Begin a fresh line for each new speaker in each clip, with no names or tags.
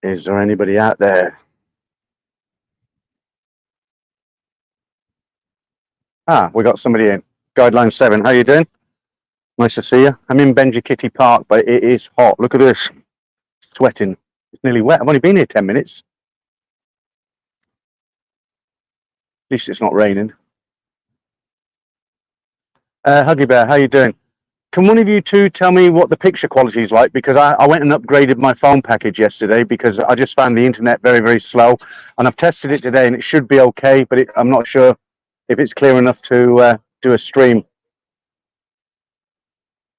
Is there anybody out there? We got somebody in. Guideline 7, how you doing? Nice to see you. I'm in Benchakitti Park, but it is hot. Look at this. Sweating. It's nearly wet. I've only been here 10 minutes. At least it's not raining. Huggy Bear, how you doing? Can one of you two tell me what the picture quality is like? Because I went and upgraded my phone package yesterday because I just found the internet very, very slow. And I've tested it today and it should be okay, but I'm not sure if it's clear enough to do a stream.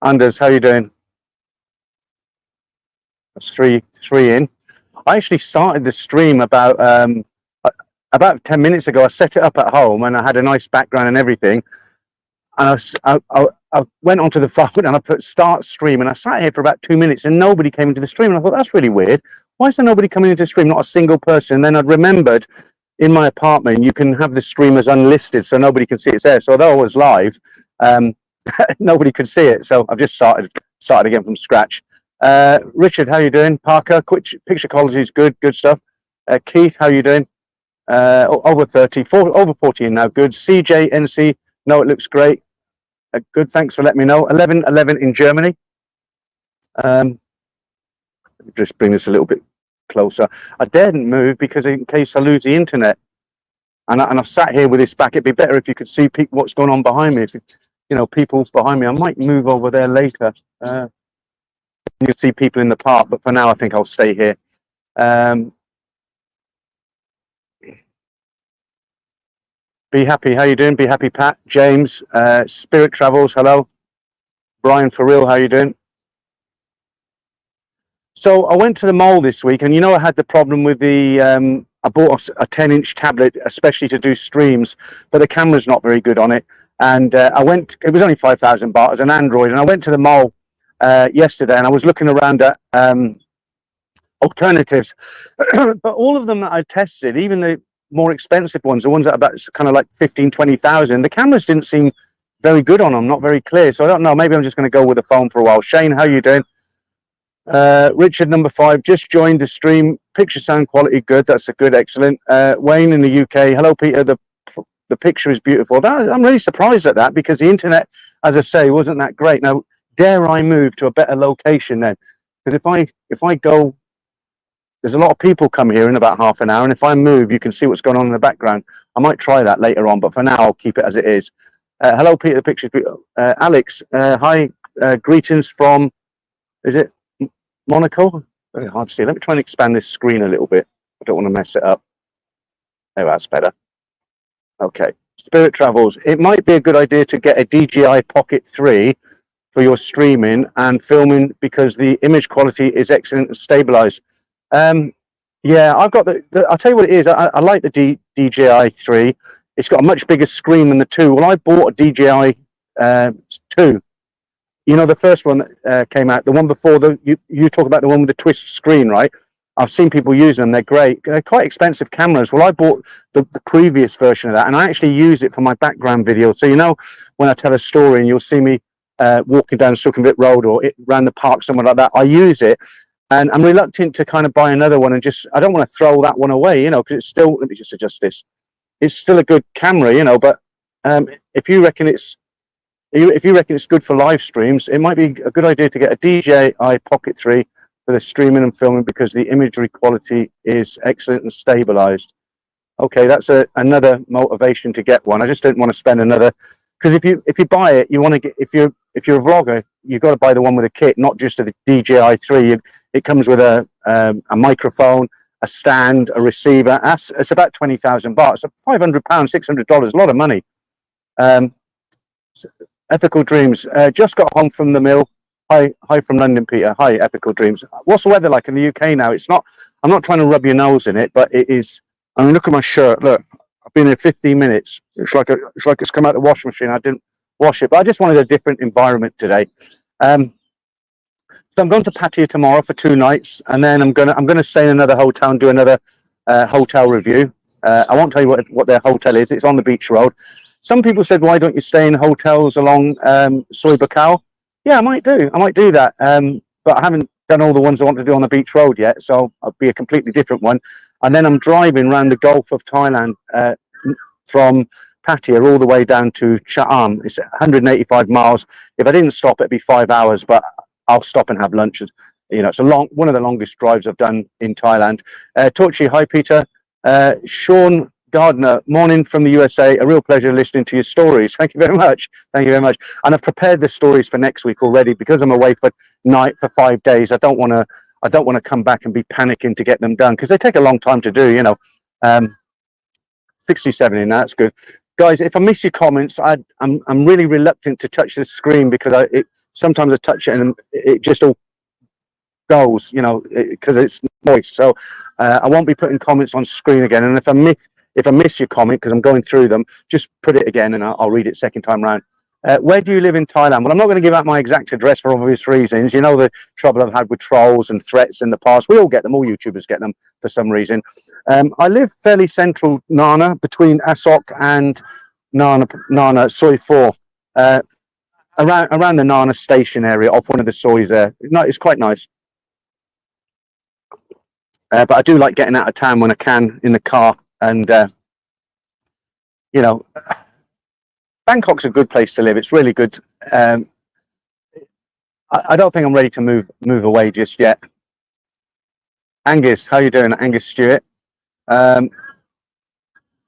Anders, how you doing? That's three in. I actually started the stream about 10 minutes ago. I set it up at home and I had a nice background and everything. And I went onto the phone and I put start stream and I sat here for about 2 minutes and nobody came into the stream. And I thought, that's really weird. Why is there nobody coming into the stream? Not a single person. And then I'd remembered in my apartment, you can have the streamers unlisted so nobody can see it's there. So although I was live, nobody could see it. So I've just started again from scratch. Richard, how you doing? Parker, picture quality is good stuff. Keith, how you doing? Over 30, over 40 now, good. CJ, NC, no, it looks great. Good, thanks for letting me know. 11 in Germany. Just bring this a little bit closer. I daren't move because in case I lose the internet. And I've sat here with this back. It'd be better if you could see what's going on behind me. If people behind me. I might move over there later. You can see people in the park, but for now, I think I'll stay here. Be happy. How you doing? Be happy, Pat. James. Spirit Travels. Hello. Brian, for real. How you doing? So I went to the mall this week, and I had the problem with the. I bought a 10-inch tablet, especially to do streams, but the camera's not very good on it. And I went. It was only 5,000 baht as an Android, and I went to the mall yesterday, and I was looking around at alternatives, but all of them that I tested, even the more expensive ones, the ones that are about kind of like 15, 20,000, the cameras didn't seem very good on them, not very clear. So I don't know, maybe I'm just going to go with the phone for a while. Shane, how you doing? Richard, number 5, just joined the stream. Picture sound quality good. That's a good, excellent. Wayne in the UK. Hello, Peter. The picture is beautiful. I'm really surprised at that because the internet, as I say, wasn't that great. Now, dare I move to a better location then? Because if I go, there's a lot of people come here in about half an hour, and if I move, you can see what's going on in the background. I might try that later on, but for now, I'll keep it as it is. Hello, Peter. The picture's beautiful. Alex, hi. Greetings from, is it Monaco? Very hard to see. Let me try and expand this screen a little bit. I don't want to mess it up. Oh, that's better. Okay. Spirit Travels. It might be a good idea to get a DJI Pocket 3 for your streaming and filming because the image quality is excellent and stabilized. Yeah, I've got I'll tell you what it is. I like the DJI 3. It's got a much bigger screen than the 2. Well, I bought a DJI 2. The first one that came out, the one before you talk about the one with the twist screen, right? I've seen people use them. They're great. They're quite expensive cameras. Well, I bought the previous version of that, and I actually use it for my background video. So, when I tell a story and you'll see me walking down Sukhumvit Road or around the park, somewhere like that, I use it. And I'm reluctant to kind of buy another one and I don't want to throw that one away, because it's still, let me just adjust this. It's still a good camera, but if you reckon it's good for live streams, it might be a good idea to get a DJI Pocket 3 for the streaming and filming because the imagery quality is excellent and stabilized. Okay, that's another motivation to get one. I just don't want to spend another, because if you buy it, you want to get, if you're a vlogger, you've got to buy the one with a kit, not just a DJI 3. It comes with a microphone, a stand, a receiver. It's about 20,000 baht. So £500, $600, a lot of money. Ethical Dreams. Just got home from the mill. Hi from London, Peter. Hi, Ethical Dreams. What's the weather like in the UK now? It's not. I'm not trying to rub your nose in it, but it is. I mean, look at my shirt. Look, I've been here 15 minutes. It's like it's come out the washing machine. I didn't wash it, but I just wanted a different environment today. So I'm going to Pattaya tomorrow for 2 nights, and then I'm gonna stay in another hotel and do another hotel review. I won't tell you what their hotel is. It's on the beach road. Some people said, why don't you stay in hotels along Soy Buakhao? Yeah, I might do that. But I haven't done all the ones I want to do on the beach road yet, so I'll be a completely different one. And then I'm driving around the Gulf of Thailand from Pattaya all the way down to Cha'am. It's 185 miles. If I didn't stop, it'd be 5 hours, but I'll stop and have lunch. You know, it's one of the longest drives I've done in Thailand. Talk to you. Hi, Peter. Sean Gardner, morning from the USA. A real pleasure listening to your stories. Thank you very much. Thank you very much. And I've prepared the stories for next week already because I'm away for 5 days. I don't want to come back and be panicking to get them done because they take a long time to do. You know, 67 in that's good. Guys, if I miss your comments, I'm really reluctant to touch the screen because sometimes I touch it and it just all goes, you know, because it's moist. So I won't be putting comments on screen again. And if I miss your comment because I'm going through them, just put it again and I'll read it second time round. Where do you live in Thailand? Well, I'm not going to give out my exact address for obvious reasons. You know the trouble I've had with trolls and threats in the past. We all get them. All YouTubers get them for some reason. I live fairly central Nana, between Asok and Nana Soi 4. Around the Nana station area, off one of the soys there. No, it's quite nice. But I do like getting out of town when I can in the car. And, you know, Bangkok's a good place to live. It's really good. I don't think I'm ready to move away just yet. Angus, how you doing? Angus Stewart.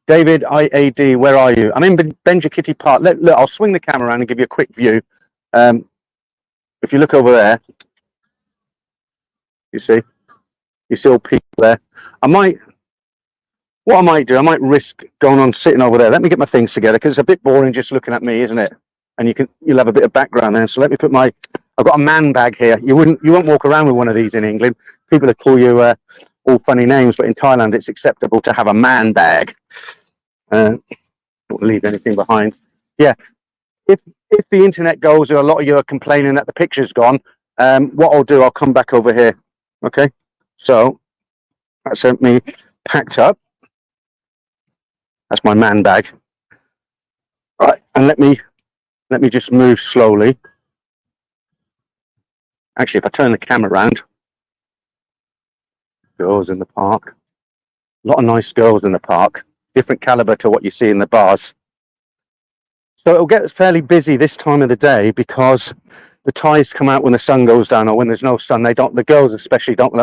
David IAD, where are you? I'm in Benchakitti Park. Look, I'll swing the camera around and give you a quick view. If you look over there, you see all people there. What I might do, I might risk going on sitting over there. Let me get my things together because it's a bit boring just looking at me, isn't it? And you'll have a bit of background there. So let me put I've got a man bag here. You won't walk around with one of these in England. People will call you all funny names, but in Thailand it's acceptable to have a man bag. Don't leave anything behind. Yeah. If the internet goes or a lot of you are complaining that the picture's gone, what I'll do, I'll come back over here. Okay. So that's me packed up. That's my man bag. All right, and let me just move slowly. Actually, if I turn the camera around, girls in the park. A lot of nice girls in the park. Different caliber to what you see in the bars. So it'll get fairly busy this time of the day because the tides come out when the sun goes down or when there's no sun. The girls especially don't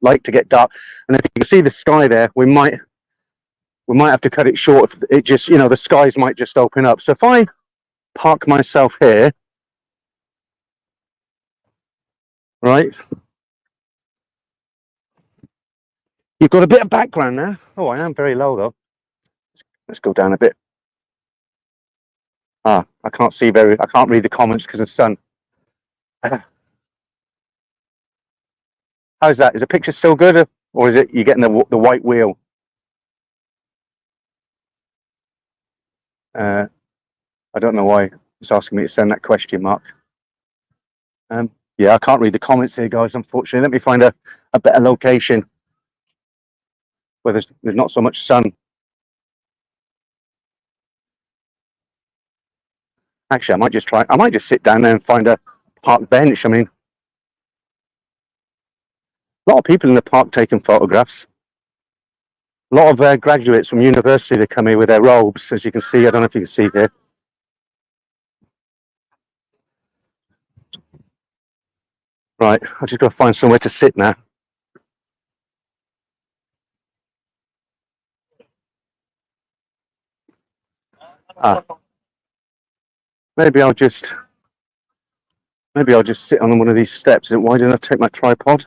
like to get dark. And if you can see the sky there, we might have to cut it short. If it just, you know, the skies might just open up. So if I park myself here, right, you've got a bit of background there. Oh, I am very low though. Let's go down a bit. I can't read the comments because of the sun. How's that? Is the picture still good, or is it you getting the white wheel? I don't know why it's asking me to send that question mark. Yeah, I can't read the comments here, guys, unfortunately. Let me find a better location where there's not so much sun. Actually, I might just sit down there and find a park bench. I mean, a lot of people in the park taking photographs. A lot of graduates from university, they come here with their robes, as you can see. I don't know if you can see here. Right, I've just got to find somewhere to sit now. Maybe I'll just sit on one of these steps. Why didn't I take my tripod?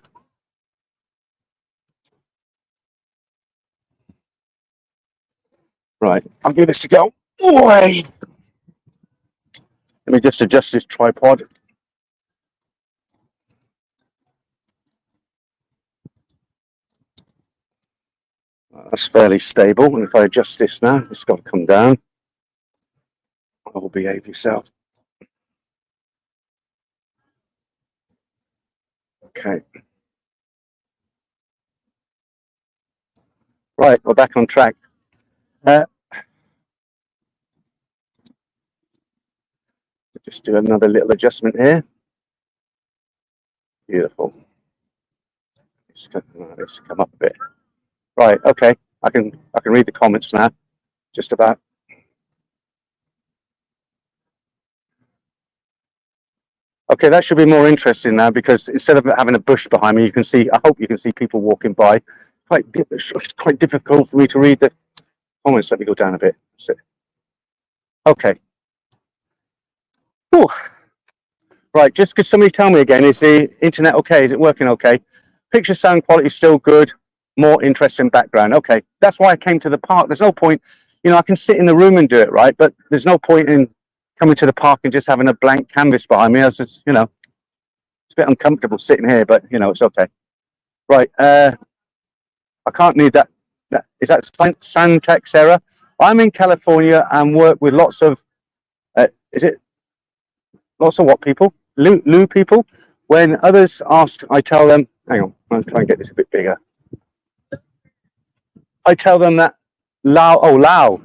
Right, I'll give this a go. Let me just adjust this tripod. That's fairly stable. And if I adjust this now, it's got to come down. Oh, behave yourself. Okay. Right, we're back on track. Just do another little adjustment here. Beautiful. Let's come up a bit. Right, okay. I can read the comments now. Just about. Okay, that should be more interesting now because instead of having a bush behind me, you can see. I hope you can see people walking by. It's quite difficult for me to read the comments. Let me go down a bit. Okay. Ooh. Right, just could somebody tell me again, is the internet okay? Is it working okay? Picture sound quality is still good, more interesting background. Okay, that's why I came to the park. There's no point, I can sit in the room and do it, right? But there's no point in coming to the park and just having a blank canvas behind me. It's just, it's a bit uncomfortable sitting here, but, it's okay. Right, I can't need that. Is that Santex error? I'm in California and work with lots of, lots of what people? Lou people. When others ask, I tell them, hang on, I'll try and get this a bit bigger. I tell them that Lao.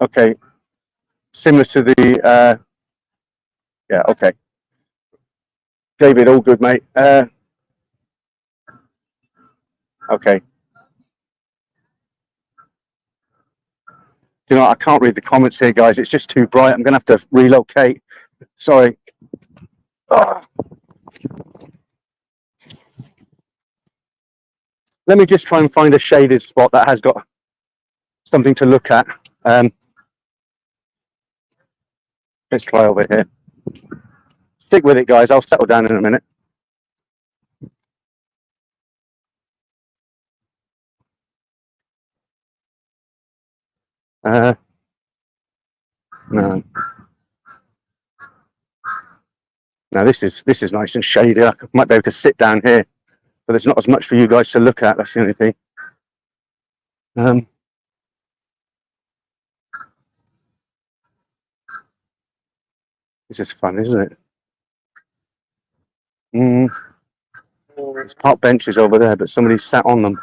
Okay. Similar to the, yeah, okay. David, all good, mate. Okay. You know, I can't read the comments here, guys. It's just too bright. I'm going to have to relocate. Sorry. Oh. Let me just try and find a shaded spot that has got something to look at. Let's try over here. Stick with it, guys. I'll settle down in a minute. No. Now this is nice and shady. I might be able to sit down here, but there's not as much for you guys to look at. That's the only thing. This is fun, isn't it? There's park benches over there, but somebody sat on them.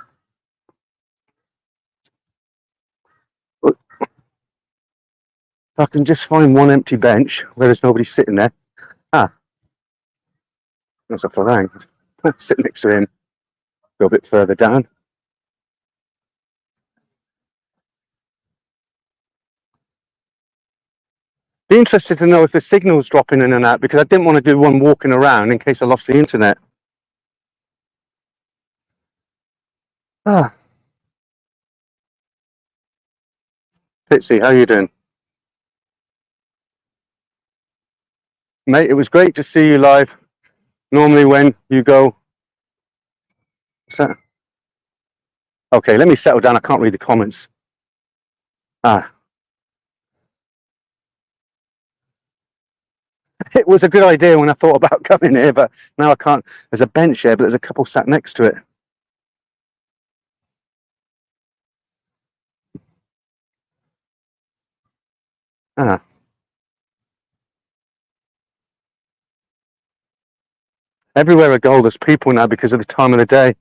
If I can just find one empty bench where there's nobody sitting there. That's a Farang. Sit next to him. Go a bit further down. Be interested to know if the signal's dropping in and out, because I didn't want to do one walking around in case I lost the internet. Pitsy, how you doing? Mate, it was great to see you live. Normally when you go... Okay, let me settle down. I can't read the comments. It was a good idea when I thought about coming here, but now I can't. There's a bench here, but there's a couple sat next to it. Everywhere I go, there's people now because of the time of the day.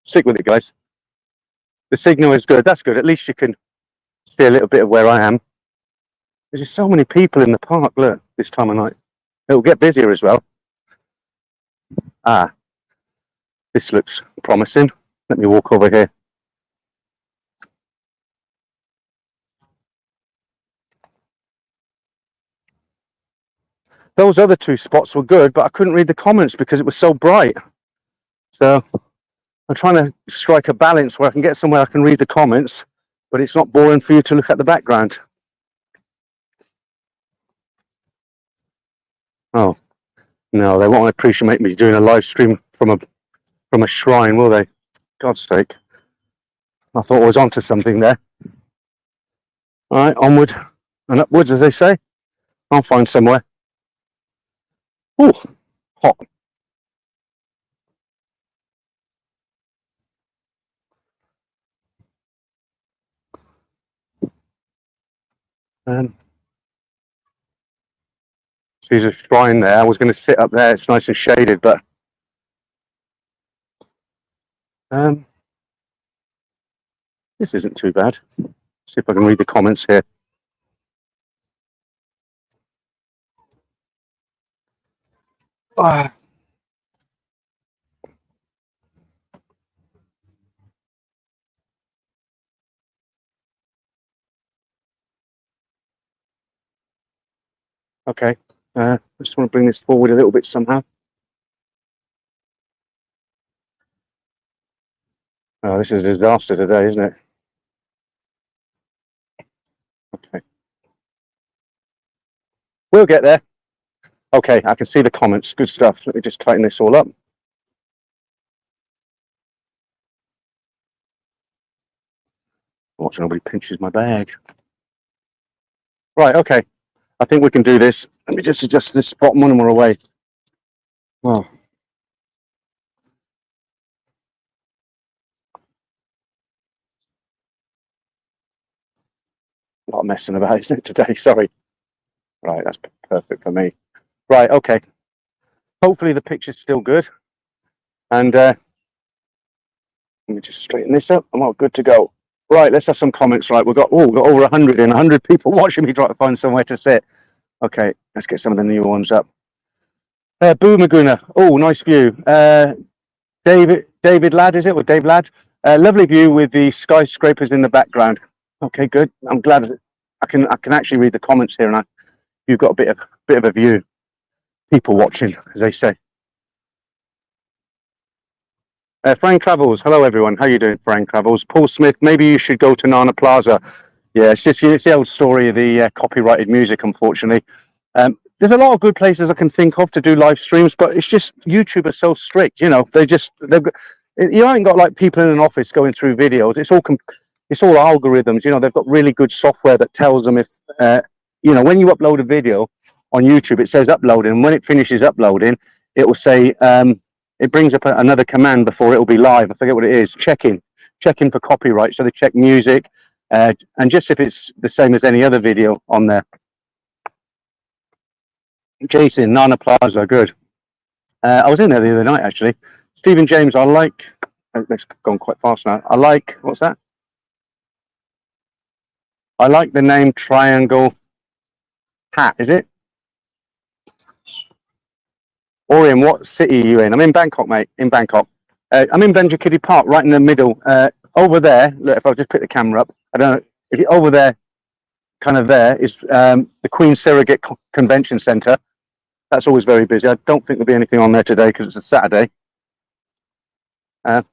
Stick with it, guys. The signal is good. That's good. At least you can see a little bit of where I am. There's just so many people in the park. Look, this time of night. It'll get busier as well. This looks promising. Let me walk over here. Those other two spots were good, but I couldn't read the comments because it was so bright. So I'm trying to strike a balance where I can get somewhere I can read the comments, but it's not boring for you to look at the background. Oh, no, they won't appreciate me doing a live stream from a shrine, will they? God's sake. I thought I was onto something there. All right, onward and upwards, as they say. I'll find somewhere. Oh, hot. There's a shrine there. I was going to sit up there. It's nice and shaded, but this isn't too bad. See if I can read the comments here. Okay. I just want to bring this forward a little bit somehow. Oh, this is a disaster today, isn't it? Okay. We'll get there. Okay, I can see the comments. Good stuff. Let me just tighten this all up. Watch nobody pinches my bag. Right, okay. I think we can do this. Let me just adjust this bottom one and we're away. Well, a lot of messing about, isn't it, today? Sorry. Right, that's perfect for me. Right, okay. Hopefully the picture's still good. And let me just straighten this up. I'm all good to go. Right, let's have some comments. Right, we've got over 100 and 100 people watching me try to find somewhere to sit. Okay, let's get some of the new ones up. Boo Maguna. Oh, nice view. David Ladd, is it? Or Dave Ladd? Lovely view with the skyscrapers in the background. Okay, good. I'm glad I can actually read the comments here, and you've got a bit of a view. People watching, as they say. Frank Travels. Hello, everyone. How you doing, Frank Travels? Paul Smith. Maybe you should go to Nana Plaza. Yeah, it's the old story of the copyrighted music, unfortunately. There's a lot of good places I can think of to do live streams, but it's just YouTube are so strict. You know, you ain't got like people in an office going through videos. It's all algorithms. You know, they've got really good software that tells them if you know, when you upload a video on YouTube, it says uploading, and when it finishes uploading, it will say it brings up another command before it will be live. I forget what it is. Checking for copyright. So they check music, and just if it's the same as any other video on there. Jason, Nana Plaza, good. I was in there the other night, actually. Stephen James, I like. It's gone quite fast now. I like. What's that? I like the name Triangle Hat. Is it? Orion, what city are you in? I'm in Bangkok, mate. In Bangkok. I'm in Benchakitti Park, right in the middle. Over there, look, if I just pick the camera up, I don't know if you over there, kind of there is the Queen Surrogate Convention Centre. That's always very busy. I don't think there'll be anything on there today because it's a Saturday. Do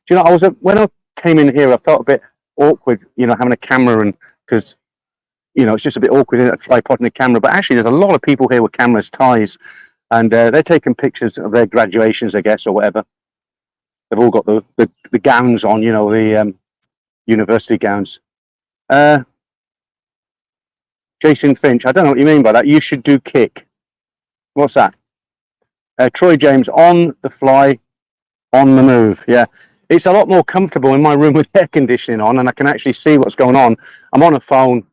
you know, when I came in here, I felt a bit awkward, you know, having a camera, and because, you know, it's just a bit awkward in a tripod and a camera. But actually, there's a lot of people here with cameras, ties, and they're taking pictures of their graduations, I guess, or whatever. They've all got the gowns on, you know, the university gowns. Jason Finch, I don't know what you mean by that. You should do kick. What's that? Troy James, on the fly, on the move. Yeah, it's a lot more comfortable in my room with air conditioning on, and I can actually see what's going on. I'm on a phone.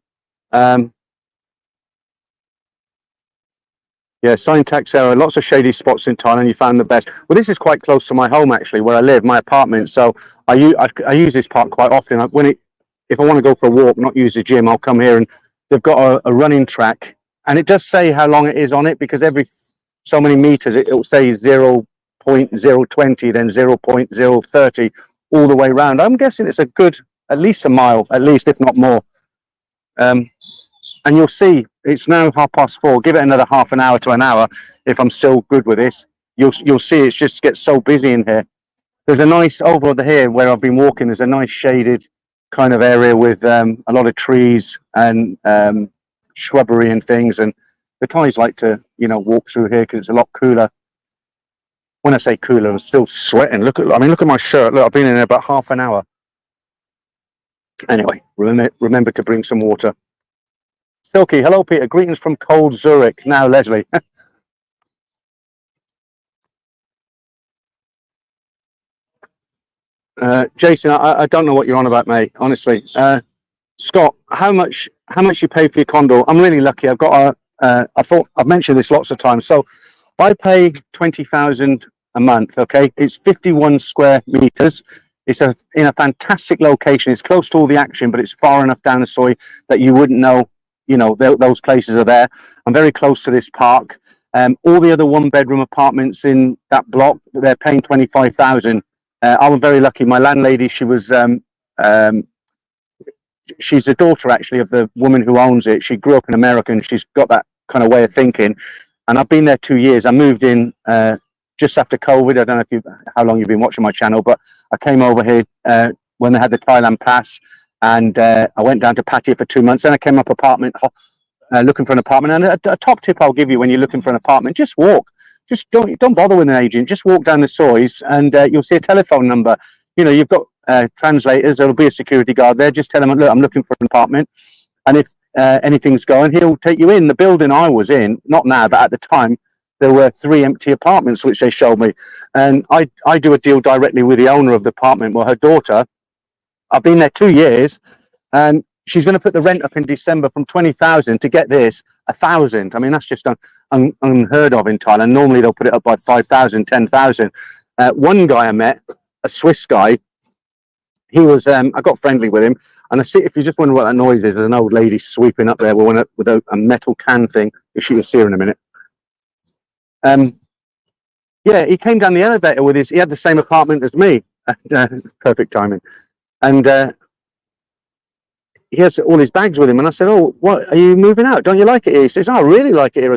Yeah, syntax error. Lots of shady spots in Thailand. You found the best. Well, this is quite close to my home, actually, where I live, my apartment. So I use this park quite often. If I want to go for a walk, not use the gym, I'll come here, and they've got a running track, and it does say how long it is on it, because every so many meters it'll say 0.020, then 0.030, all the way around. I'm guessing it's a good, at least a mile, at least, if not more. And you'll see it's now 4:30. Give it another half an hour to an hour. If I'm still good with this, you'll see it just gets so busy in here. There's a nice over here where I've been walking. There's a nice shaded kind of area with a lot of trees and shrubbery and things. And the Thais like to, you know, walk through here because it's a lot cooler. When I say cooler, I'm still sweating. Look at my shirt. Look, I've been in there about half an hour. Anyway, remember to bring some water. Silky, hello Peter, greetings from cold Zurich. Now Leslie. Jason, I don't know what you're on about, mate, honestly. Scott, how much you pay for your condo? I'm really lucky. I've got I thought I've mentioned this lots of times. So I pay 20,000 a month, okay? It's 51 square meters. It's in a fantastic location. It's close to all the action, but it's far enough down the soy that you wouldn't know, you know, those places are there. I'm very close to this park. All the other one-bedroom apartments in that block, they're paying 25,000. I was very lucky. My landlady, she was, she's the daughter actually of the woman who owns it. She grew up in America, and she's got that kind of way of thinking. And I've been there 2 years. I moved in just after COVID. I don't know how long you've been watching my channel, but I came over here when they had the Thailand pass, and I went down to Pattaya for 2 months. Then I came up looking for an apartment. And a top tip I'll give you when you're looking for an apartment: just walk. Just don't bother with an agent. Just walk down the sois, and you'll see a telephone number. You know, you've got translators. There'll be a security guard there. Just tell them, look, I'm looking for an apartment, and if anything's going, he'll take you in. The building I was in, not now, but at the time, there were 3 empty apartments which they showed me, and I do a deal directly with the owner of the apartment. Well, her daughter, I've been there 2 years, and she's going to put the rent up in December from 20,000 to get this 1,000. I mean, that's just unheard of in Thailand. Normally they'll put it up by 5,000, 10,000. One guy I met, a Swiss guy, he was, I got friendly with him, and I see, if you just wonder what that noise is, there's an old lady sweeping up there with a metal can thing. You will see her in a minute. Yeah, he came down the elevator with he had the same apartment as me. Perfect timing. And he has all his bags with him, and I said, "Oh, what, are you moving out? Don't you like it here?" He says, "Oh, I really like it here."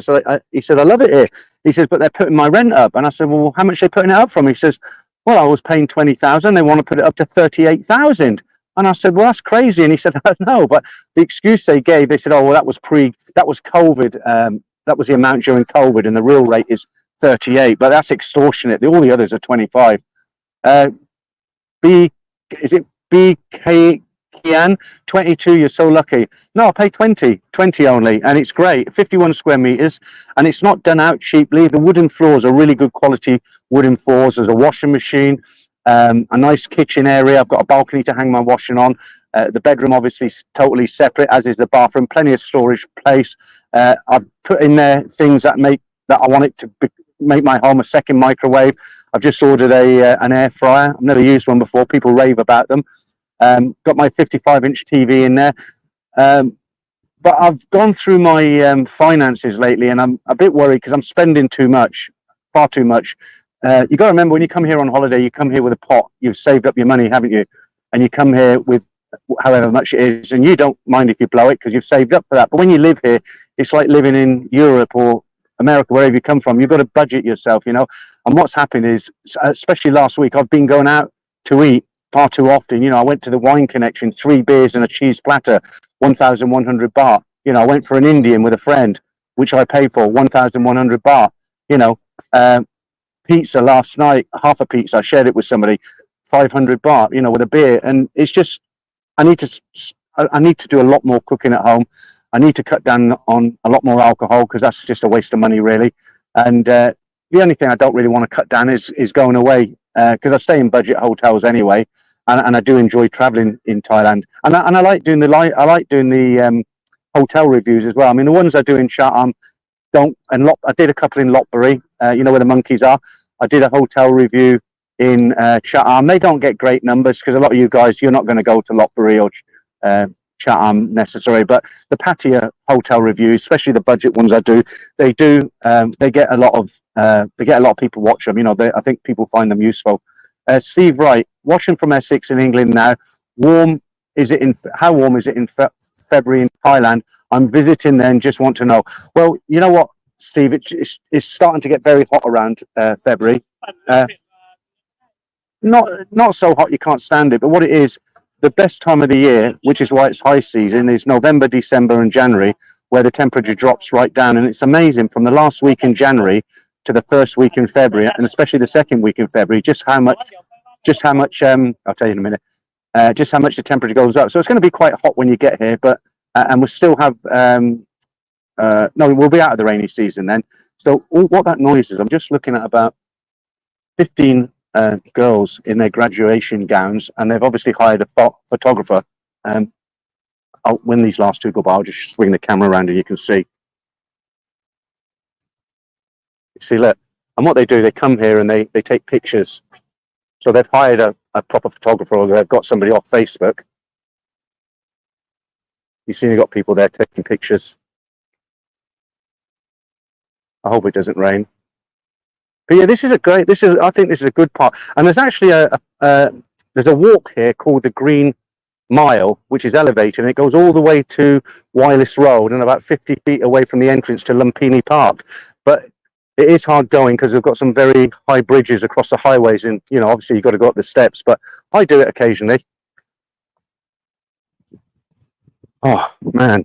He said, "I love it here." He says, "But they're putting my rent up." And I said, "Well, how much are they putting it up from?" He says, "Well, I was paying 20,000. They want to put it up to 38,000." And I said, "Well, that's crazy." And he said, "No, but the excuse they gave, they said, oh, well, that was COVID. That was the amount during COVID, and the real rate is 38. But that's extortionate. All the others are 25." Is it BK? Kian, 22, you're so lucky. No, I pay 20 only, and it's great. 51 square meters, and it's not done out cheaply. The wooden floors are really good quality wooden floors. There's a washing machine, a nice kitchen area. I've got a balcony to hang my washing on. The bedroom obviously is totally separate, as is the bathroom. Plenty of storage place. I've put in there things that I want it to make my home a second microwave. I've just ordered an air fryer. I've never used one before. People rave about them. Got my 55-inch TV in there, but I've gone through my finances lately, and I'm a bit worried because I'm spending too much, far too much. You got to remember, when you come here on holiday, you come here with a pot. You've saved up your money, haven't you? And you come here with however much it is, and you don't mind if you blow it because you've saved up for that. But when you live here, it's like living in Europe or America, wherever you come from. You've got to budget yourself, you know. And what's happened is, especially last week, I've been going out to eat far too often. You know, I went to the Wine Connection, 3 beers and a cheese platter, 1,100 baht. You know, I went for an Indian with a friend, which I paid for, 1,100 baht. You know, pizza last night, half a pizza, I shared it with somebody, 500 baht, you know, with a beer. And it's just, I need to do a lot more cooking at home. I need to cut down on a lot more alcohol, because that's just a waste of money, really. And the only thing I don't really want to cut down is going away, because I stay in budget hotels anyway, and I do enjoy traveling in Thailand. And I like doing the hotel reviews as well. I mean, the ones I do in Chatham I did a couple in Lopburi, you know where the monkeys are. I did a hotel review in Chatham. They don't get great numbers, because a lot of you guys, you're not going to go to Lopburi or Chatham necessarily, but the Pattaya hotel reviews, especially the budget ones I do, they get a lot of people watch them. You know, I think people find them useful. Steve Wright, watching from Essex in England now. How warm is it in February in Thailand? I'm visiting then, just want to know. Well, you know what, Steve, it's starting to get very hot around February. Not so hot you can't stand it, but what it is, the best time of the year, which is why it's high season, is November, December and January, where the temperature drops right down. And it's amazing, from the last week in January to the first week in February, and especially the second week in February, just how much I'll tell you in a minute, just how much the temperature goes up. So it's going to be quite hot when you get here, but and we'll still have no, we'll be out of the rainy season then. So what that noise is, I'm just looking at about 15 girls in their graduation gowns, and they've obviously hired a photographer. When these last two go by, I'll just swing the camera around and you can see. You see, look, and what they do, they come here and they take pictures. So they've hired a proper photographer, or they've got somebody off Facebook. You see, you've got people there taking pictures. I hope it doesn't rain. But yeah, I think this is a good part. And there's actually there's a walk here called the Green mile, which is elevated, and it goes all the way to Wireless Road and about 50 feet away from the entrance to Lumpini Park. But it is hard going because we've got some very high bridges across the highways, and you know, obviously you've got to go up the steps, but I do it occasionally. Oh man,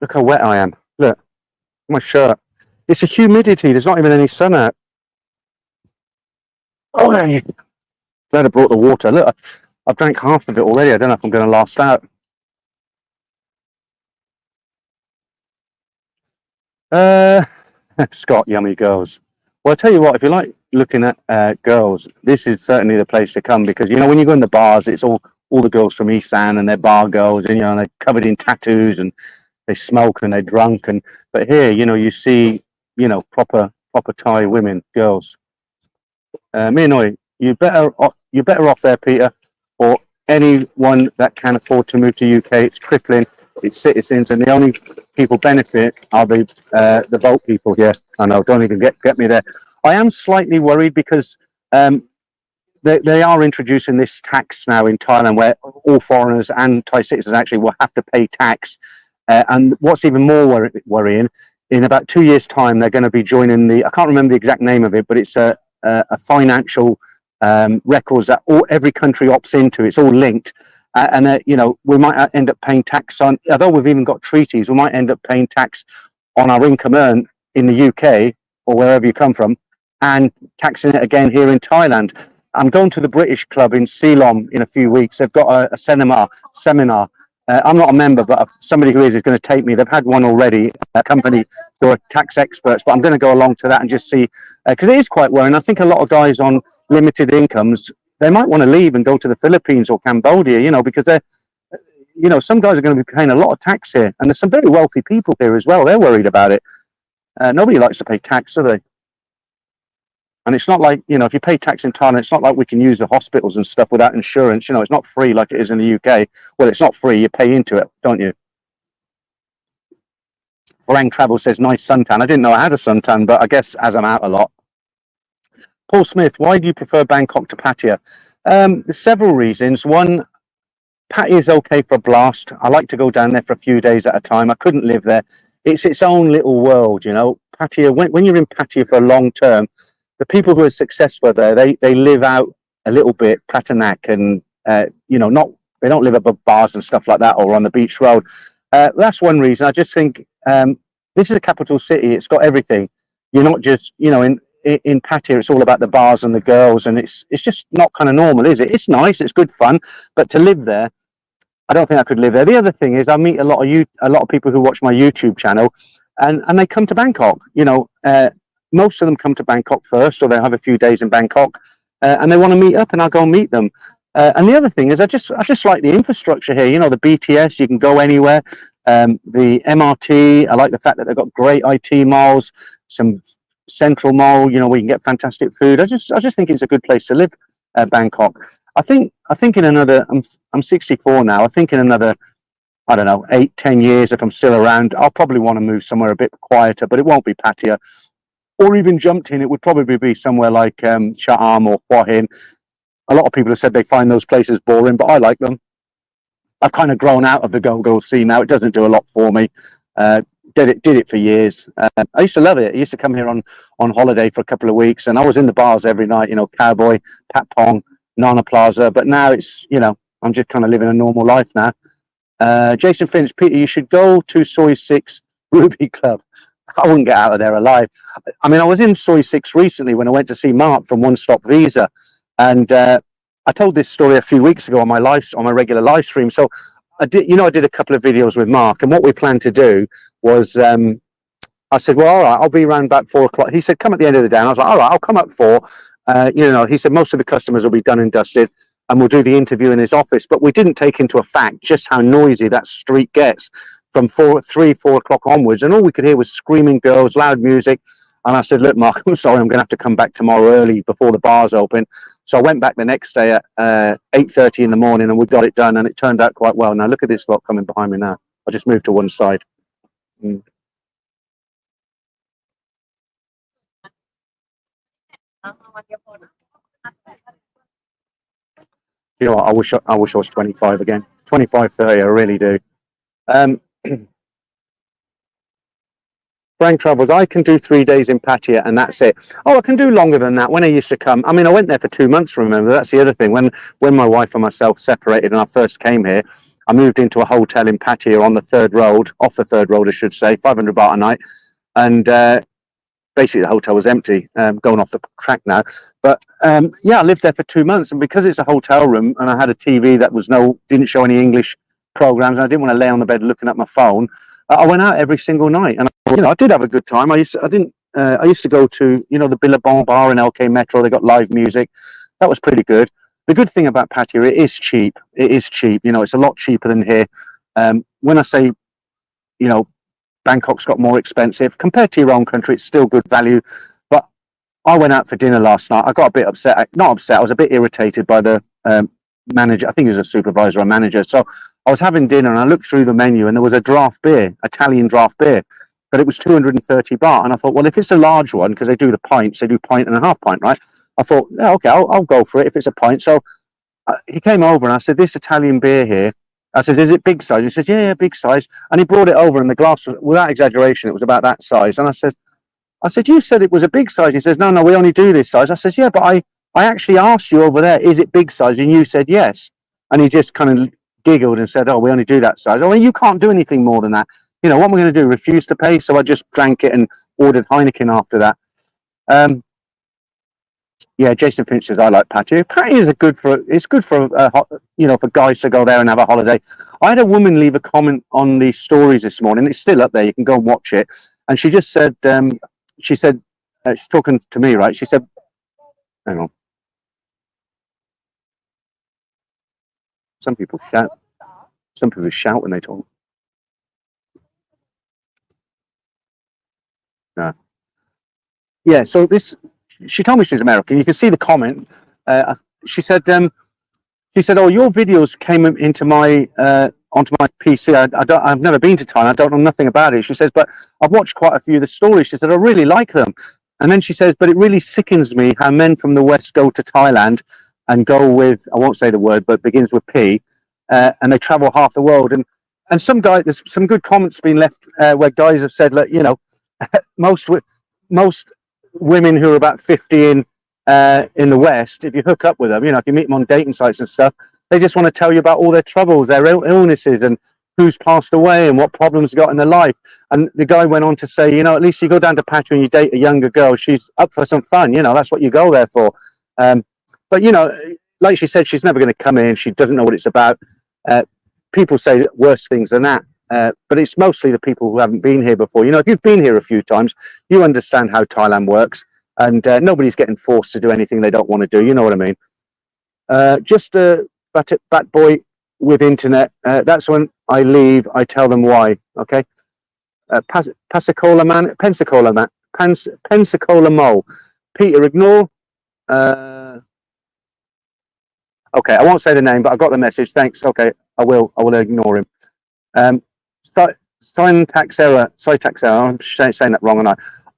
look how wet I am. Look, my shirt. It's a humidity. There's not even any sun out. Oh, glad I brought the water. Look, I've drank half of it already. I don't know if I'm going to last out. Scott, yummy girls. Well, I'll tell you what, if you like looking at girls, this is certainly the place to come, because, you know, when you go in the bars, it's all the girls from Isan, and they're bar girls, and, you know, they're covered in tattoos, and they smoke, and they're drunk. And but here, you know, you see, you know, proper Thai women, girls. Mianoi, you're better off there, Peter, or anyone that can afford to move to UK. It's crippling. It's citizens, and the only people benefit are the boat people here. I know, don't even get me there. I am slightly worried because they are introducing this tax now in Thailand, where all foreigners and Thai citizens actually will have to pay tax. And what's even more worrying, in about 2 years' time, they're going to be joining I can't remember the exact name of it, but it's a financial records that every country opts into. It's all linked. And that, you know, we might end up paying tax on, although we've even got treaties, we might end up paying tax on our income earned in the UK or wherever you come from, and taxing it again here in Thailand. I'm going to the British Club in Ceylon in a few weeks. They've got a seminar. I'm not a member, but somebody who is going to take me. They've had one already, a company who are tax experts, but I'm going to go along to that and just see, because it is quite worrying. I think a lot of guys on limited incomes, they might want to leave and go to the Philippines or Cambodia, you know, because they're, you know, some guys are going to be paying a lot of tax here, and there's some very wealthy people here as well. They're worried about it. Nobody likes to pay tax, do they? And it's not like, you know, if you pay tax in Thailand, it's not like we can use the hospitals and stuff without insurance. You know, it's not free like it is in the UK. Well, it's not free. You pay into it, don't you? Orang Travel says, nice suntan. I didn't know I had a suntan, but I guess as I'm out a lot. Paul Smith, why do you prefer Bangkok to Pattaya? There's several reasons. One, Pattaya is okay for a blast. I like to go down there for a few days at a time. I couldn't live there. It's its own little world, you know. Pattaya, when you're in Pattaya for a long term, the people who are successful there, they live out a little bit, Pratanak, and you know, they don't live above bars and stuff like that, or on the beach road. That's one reason. I just think this is a capital city. It's got everything. You're not just, you know, in Pattaya, it's all about the bars and the girls, and it's just not kind of normal, is it? It's nice, it's good fun, but to live there, I don't think I could live there. The other thing is, I meet a lot of people who watch my YouTube channel, and they come to Bangkok. You know, most of them come to Bangkok first, or they'll have a few days in Bangkok, and they want to meet up, and I'll go and meet them. And the other thing is, I just like the infrastructure here. You know, the BTS, you can go anywhere. The MRT, I like the fact that they've got great IT malls, some central mall. You know, where you can get fantastic food. I just think it's a good place to live, Bangkok. I think in another, I'm 64 now. I think in another, I don't know, 8-10 years, if I'm still around, I'll probably want to move somewhere a bit quieter, but it won't be Pattaya or even Jumped In. It would probably be somewhere like Sha'am or Hua Hin. A lot of people have said they find those places boring, but I like them. I've kind of grown out of the go-go scene now. It doesn't do a lot for me. Did it for years. I used to love it. I used to come here on holiday for a couple of weeks, and I was in the bars every night. You know, Cowboy, Pat Pong, Nana Plaza. But now it's, you know, I'm just kind of living a normal life now. Jason Finch, Peter, you should go to Soy 6 Ruby Club. I wouldn't get out of there alive. I mean, I was in Soy 6 recently when I went to see Mark from One Stop Visa, and I told this story a few weeks ago on my regular live stream. So I did a couple of videos with Mark, and what we planned to do was, I said, well, all right, I'll be around about 4 o'clock. He said, come at the end of the day. And I was like, all right, I'll come at 4. You know, he said, most of the customers will be done and dusted, and we'll do the interview in his office. But we didn't take into effect just how noisy that street gets from 4 o'clock onwards. And all we could hear was screaming girls, loud music. And I said, look, Mark, I'm sorry, I'm going to have to come back tomorrow early before the bars open. So I went back the next day at 8:30 in the morning, and we got it done, and it turned out quite well. Now look at this lot coming behind me now. I just moved to one side. Mm. You know what? I wish I was 25 again. 25, 30, I really do. Um, Frank Travels, I can do 3 days in Pattaya and that's it. Oh, I can do longer than that. When I used to come, I mean, I went there for 2 months, remember? That's the other thing. When my wife and myself separated and I first came here, I moved into a hotel in Pattaya on the third road, off the third road, I should say, 500 baht a night. And basically the hotel was empty, going off the track now. But yeah, I lived there for 2 months. And because it's a hotel room and I had a TV that didn't show any English programs, and I didn't want to lay on the bed looking at my phone, I went out every single night. And I did have a good time. I used to go to, the Billabong bar in LK Metro. They got live music. That was pretty good. The good thing about Pattaya, it is cheap. It is cheap. It's a lot cheaper than here. When I say, Bangkok's got more expensive compared to your own country, it's still good value. But I went out for dinner last night. I got a bit upset. Not upset. I was a bit irritated by the manager. I think he was a supervisor or manager. So I was having dinner and I looked through the menu and there was a draft beer, Italian draft beer, but it was 230 baht. And I thought, well, if it's a large one, because they do the pints, they do pint and a half pint, right? I thought, yeah, okay, I'll go for it if it's a pint. So he came over and I said, this Italian beer here, I said, is it big size? He says, yeah, big size. And he brought it over and the glass was, without exaggeration, it was about that size. And I said, you said it was a big size. He says, no, we only do this size. I says, yeah, but I actually asked you over there, is it big size? And you said yes. And he just kind of giggled and said, oh, we only do that size. Oh, well, you can't do anything more than that. What am I going to do? Refuse to pay? So I just drank it and ordered Heineken after that. Yeah, Jason Finch says, I like Pattaya. Pattaya is good for for guys to go there and have a holiday. I had a woman leave a comment on the stories this morning. It's still up there. You can go and watch it. And she just said, she's talking to me, right? She said, hang on. Some people shout. Some people shout when they talk. No. Yeah, so she told me she's American. You can see the comment. She said, oh, your videos came into my onto my PC. I've never been to Thailand. I don't know nothing about it. She says, but I've watched quite a few of the stories. She said, I really like them. And then she says, but it really sickens me how men from the West go to Thailand and go with, I won't say the word, but begins with P, and they travel half the world. And there's some good comments being left where guys have said, look, most women who are about 50 in the West, if you hook up with them, if you meet them on dating sites and stuff, they just want to tell you about all their troubles, their illnesses, and who's passed away and what problems they got in their life. And the guy went on to say, at least you go down to Pattaya and you date a younger girl. She's up for some fun. That's what you go there for. But like she said, she's never going to come in. She doesn't know what it's about. People say worse things than that. But it's mostly the people who haven't been here before. If you've been here a few times, you understand how Thailand works, and nobody's getting forced to do anything they don't want to do. You know what I mean? Just a bat boy with internet. That's when I leave. I tell them why. Okay. Pensacola Mo. Peter, ignore. Okay, I won't say the name, but I got the message. Thanks. Okay, I will ignore him. Syntax error. I'm saying that wrong, and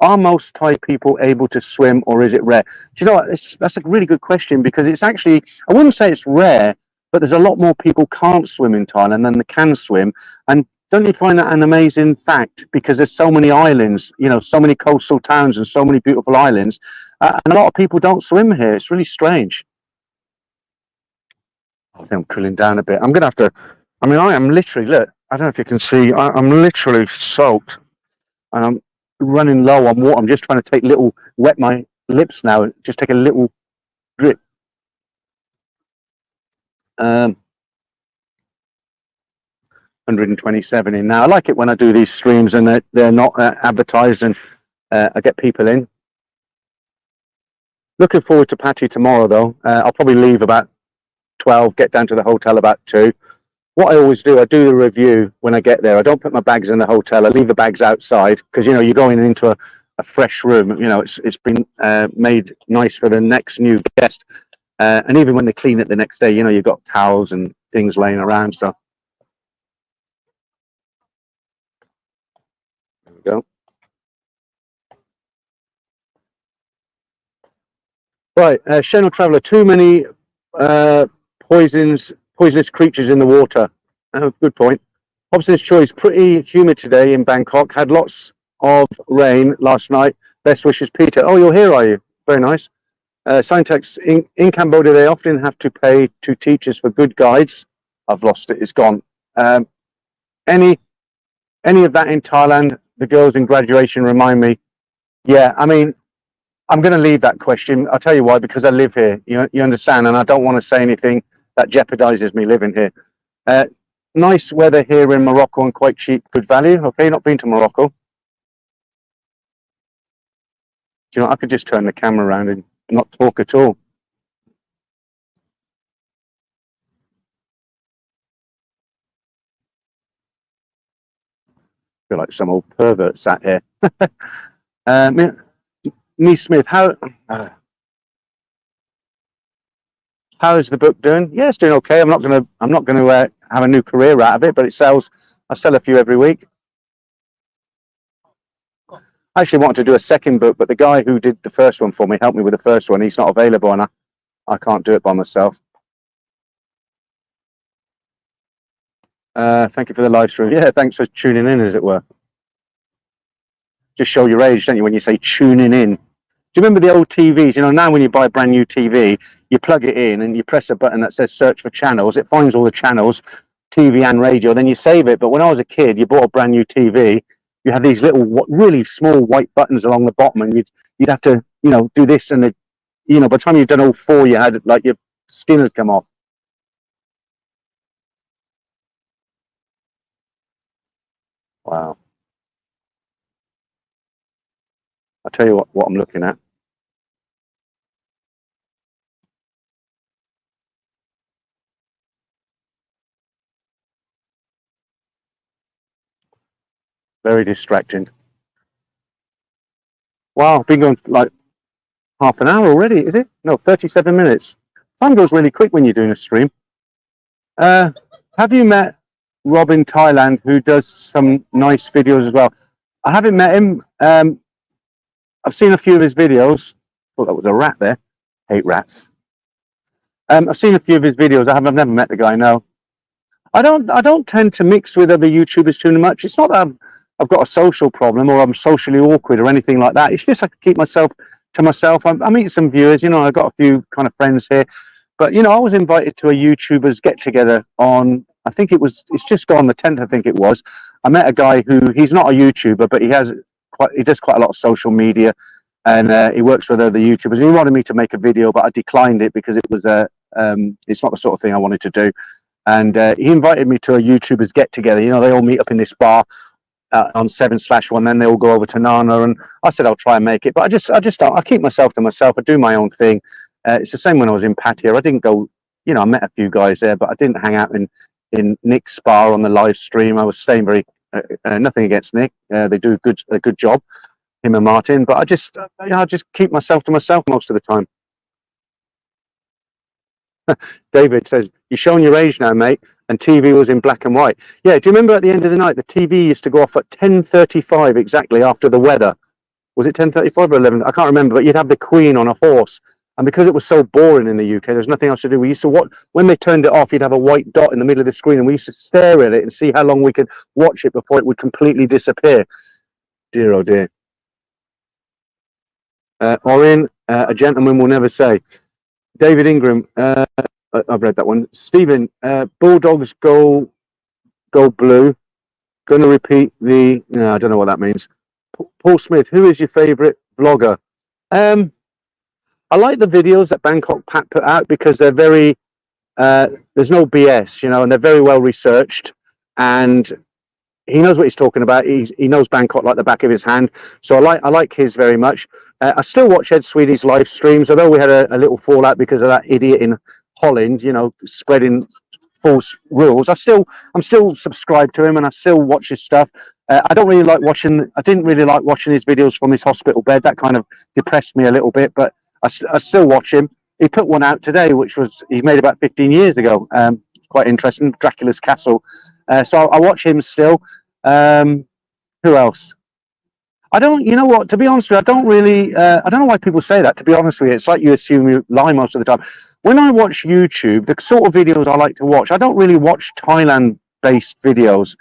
are most Thai people able to swim, or is it rare? Do you know what? That's a really good question, because it's actually, I wouldn't say it's rare, but there's a lot more people can't swim in Thailand than they can swim. And don't you find that an amazing fact? Because there's so many islands, so many coastal towns and so many beautiful islands, and a lot of people don't swim here. It's really strange. I think I'm cooling down a bit. I'm going to have to, I am literally, look, I don't know if you can see, I'm literally soaked and I'm running low on water. I'm just trying to wet my lips now, just take a little drip. 127 in now. I like it when I do these streams and they're not advertised, and I get people in. Looking forward to Pattaya tomorrow, though. I'll probably leave about 12, get down to the hotel about 2. What I always do, I do the review when I get there. I don't put my bags in the hotel. I leave the bags outside, because you're going into a fresh room. It's been made nice for the next new guest, and even when they clean it the next day, you've got towels and things laying around. So there we go. Right, Channel Traveller. Too many poisonous creatures in the water. Oh, good point. Hobson's Choice, pretty humid today in Bangkok. Had lots of rain last night. Best wishes, Peter. Oh, you're here, are you? Very nice. Syntax, in Cambodia, they often have to pay to teachers for good guides. I've lost it. It's gone. Any of that in Thailand? The girls in graduation remind me. Yeah, I mean, I'm going to leave that question. I'll tell you why, because I live here. You understand? And I don't want to say anything that jeopardizes me living here. Nice weather here in Morocco and quite cheap, good value. Okay, not been to Morocco. Do you know, I could just turn the camera around and not talk at all. I feel like some old pervert sat here. Me Smith, how is the book doing? Yeah, it's doing okay. I'm not gonna have a new career out of it, but it sells. I sell a few every week. I actually wanted to do a second book, but the guy who did the first one for me helped me with the first one. He's not available, and I can't do it by myself. Thank you for the live stream. Yeah, thanks for tuning in, as it were. Just show your age, don't you, when you say tuning in? Do you remember the old TVs? You know, now when you buy a brand new TV, you plug it in and you press a button that says search for channels. It finds all the channels, TV and radio. Then you save it. But when I was a kid, you bought a brand new TV. You had these little, really small white buttons along the bottom, and you'd have to, do this, and by the time you'd done all four, you had like your skin had come off. Wow. I'll tell you what I'm looking at. Very distracting. Wow, been going for like half an hour already, is it? No, 37 minutes. Time goes really quick when you're doing a stream. Have you met Rob in Thailand, who does some nice videos as well? I haven't met him. I've seen a few of his videos. Thought that was a rat there. Hate rats. I've seen a few of his videos. I've never met the guy. No, I don't tend to mix with other YouTubers too much. It's not that I've got a social problem or I'm socially awkward or anything like that. It's just I can keep myself to myself. I meet some viewers. I've got a few kind of friends here, but I was invited to a YouTubers get together on. I think it's just gone the 10th. I think it was. I met a guy who he's not a YouTuber, but he does quite a lot of social media, and he works with other YouTubers. He wanted me to make a video, but I declined it because it's not the sort of thing I wanted to do. And he invited me to a YouTubers get together. They all meet up in this bar on 7/1. Then they all go over to Nana, and I said I'll try and make it, but I just don't. I keep myself to myself. I do my own thing. It's the same when I was in Pattaya. I didn't go. I met a few guys there, but I didn't hang out in Nick's spa on the live stream. I was staying very. Nothing against Nick. They do a good job, him and Martin. But I just keep myself to myself most of the time. David says, you're showing your age now, mate, and TV was in black and white. Yeah, do you remember at the end of the night, the TV used to go off at 10:35 exactly after the weather? Was it 10:35 or 11? I can't remember, but you'd have the Queen on a horse. And because it was so boring in the UK, there was nothing else to do. We used to watch, when they turned it off, you'd have a white dot in the middle of the screen, and we used to stare at it and see how long we could watch it before it would completely disappear. Dear, oh dear. Orin, a gentleman will never say. David Ingram, I've read that one. Stephen, Bulldogs go blue. Going to repeat the. No, I don't know what that means. Paul Smith, who is your favourite vlogger? I like the videos that Bangkok Pat put out because they're very. There's no BS, and they're very well researched, and he knows what he's talking about. He knows Bangkok like the back of his hand. So I like his very much. I still watch Ed Sweeney's live streams, although we had a little fallout because of that idiot in Holland, spreading false rules. I'm still subscribed to him, and I still watch his stuff. I didn't really like watching his videos from his hospital bed. That kind of depressed me a little bit, but I still watch him. He put one out today, which he made about 15 years ago. Quite interesting, Dracula's Castle. So I watch him still. Who else? I don't. You know what? To be honest with you, I don't really. I don't know why people say that. To be honest with you, it's like you assume you lie most of the time. when I watch YouTube, the sort of videos I like to watch, I don't really watch Thailand-based videos.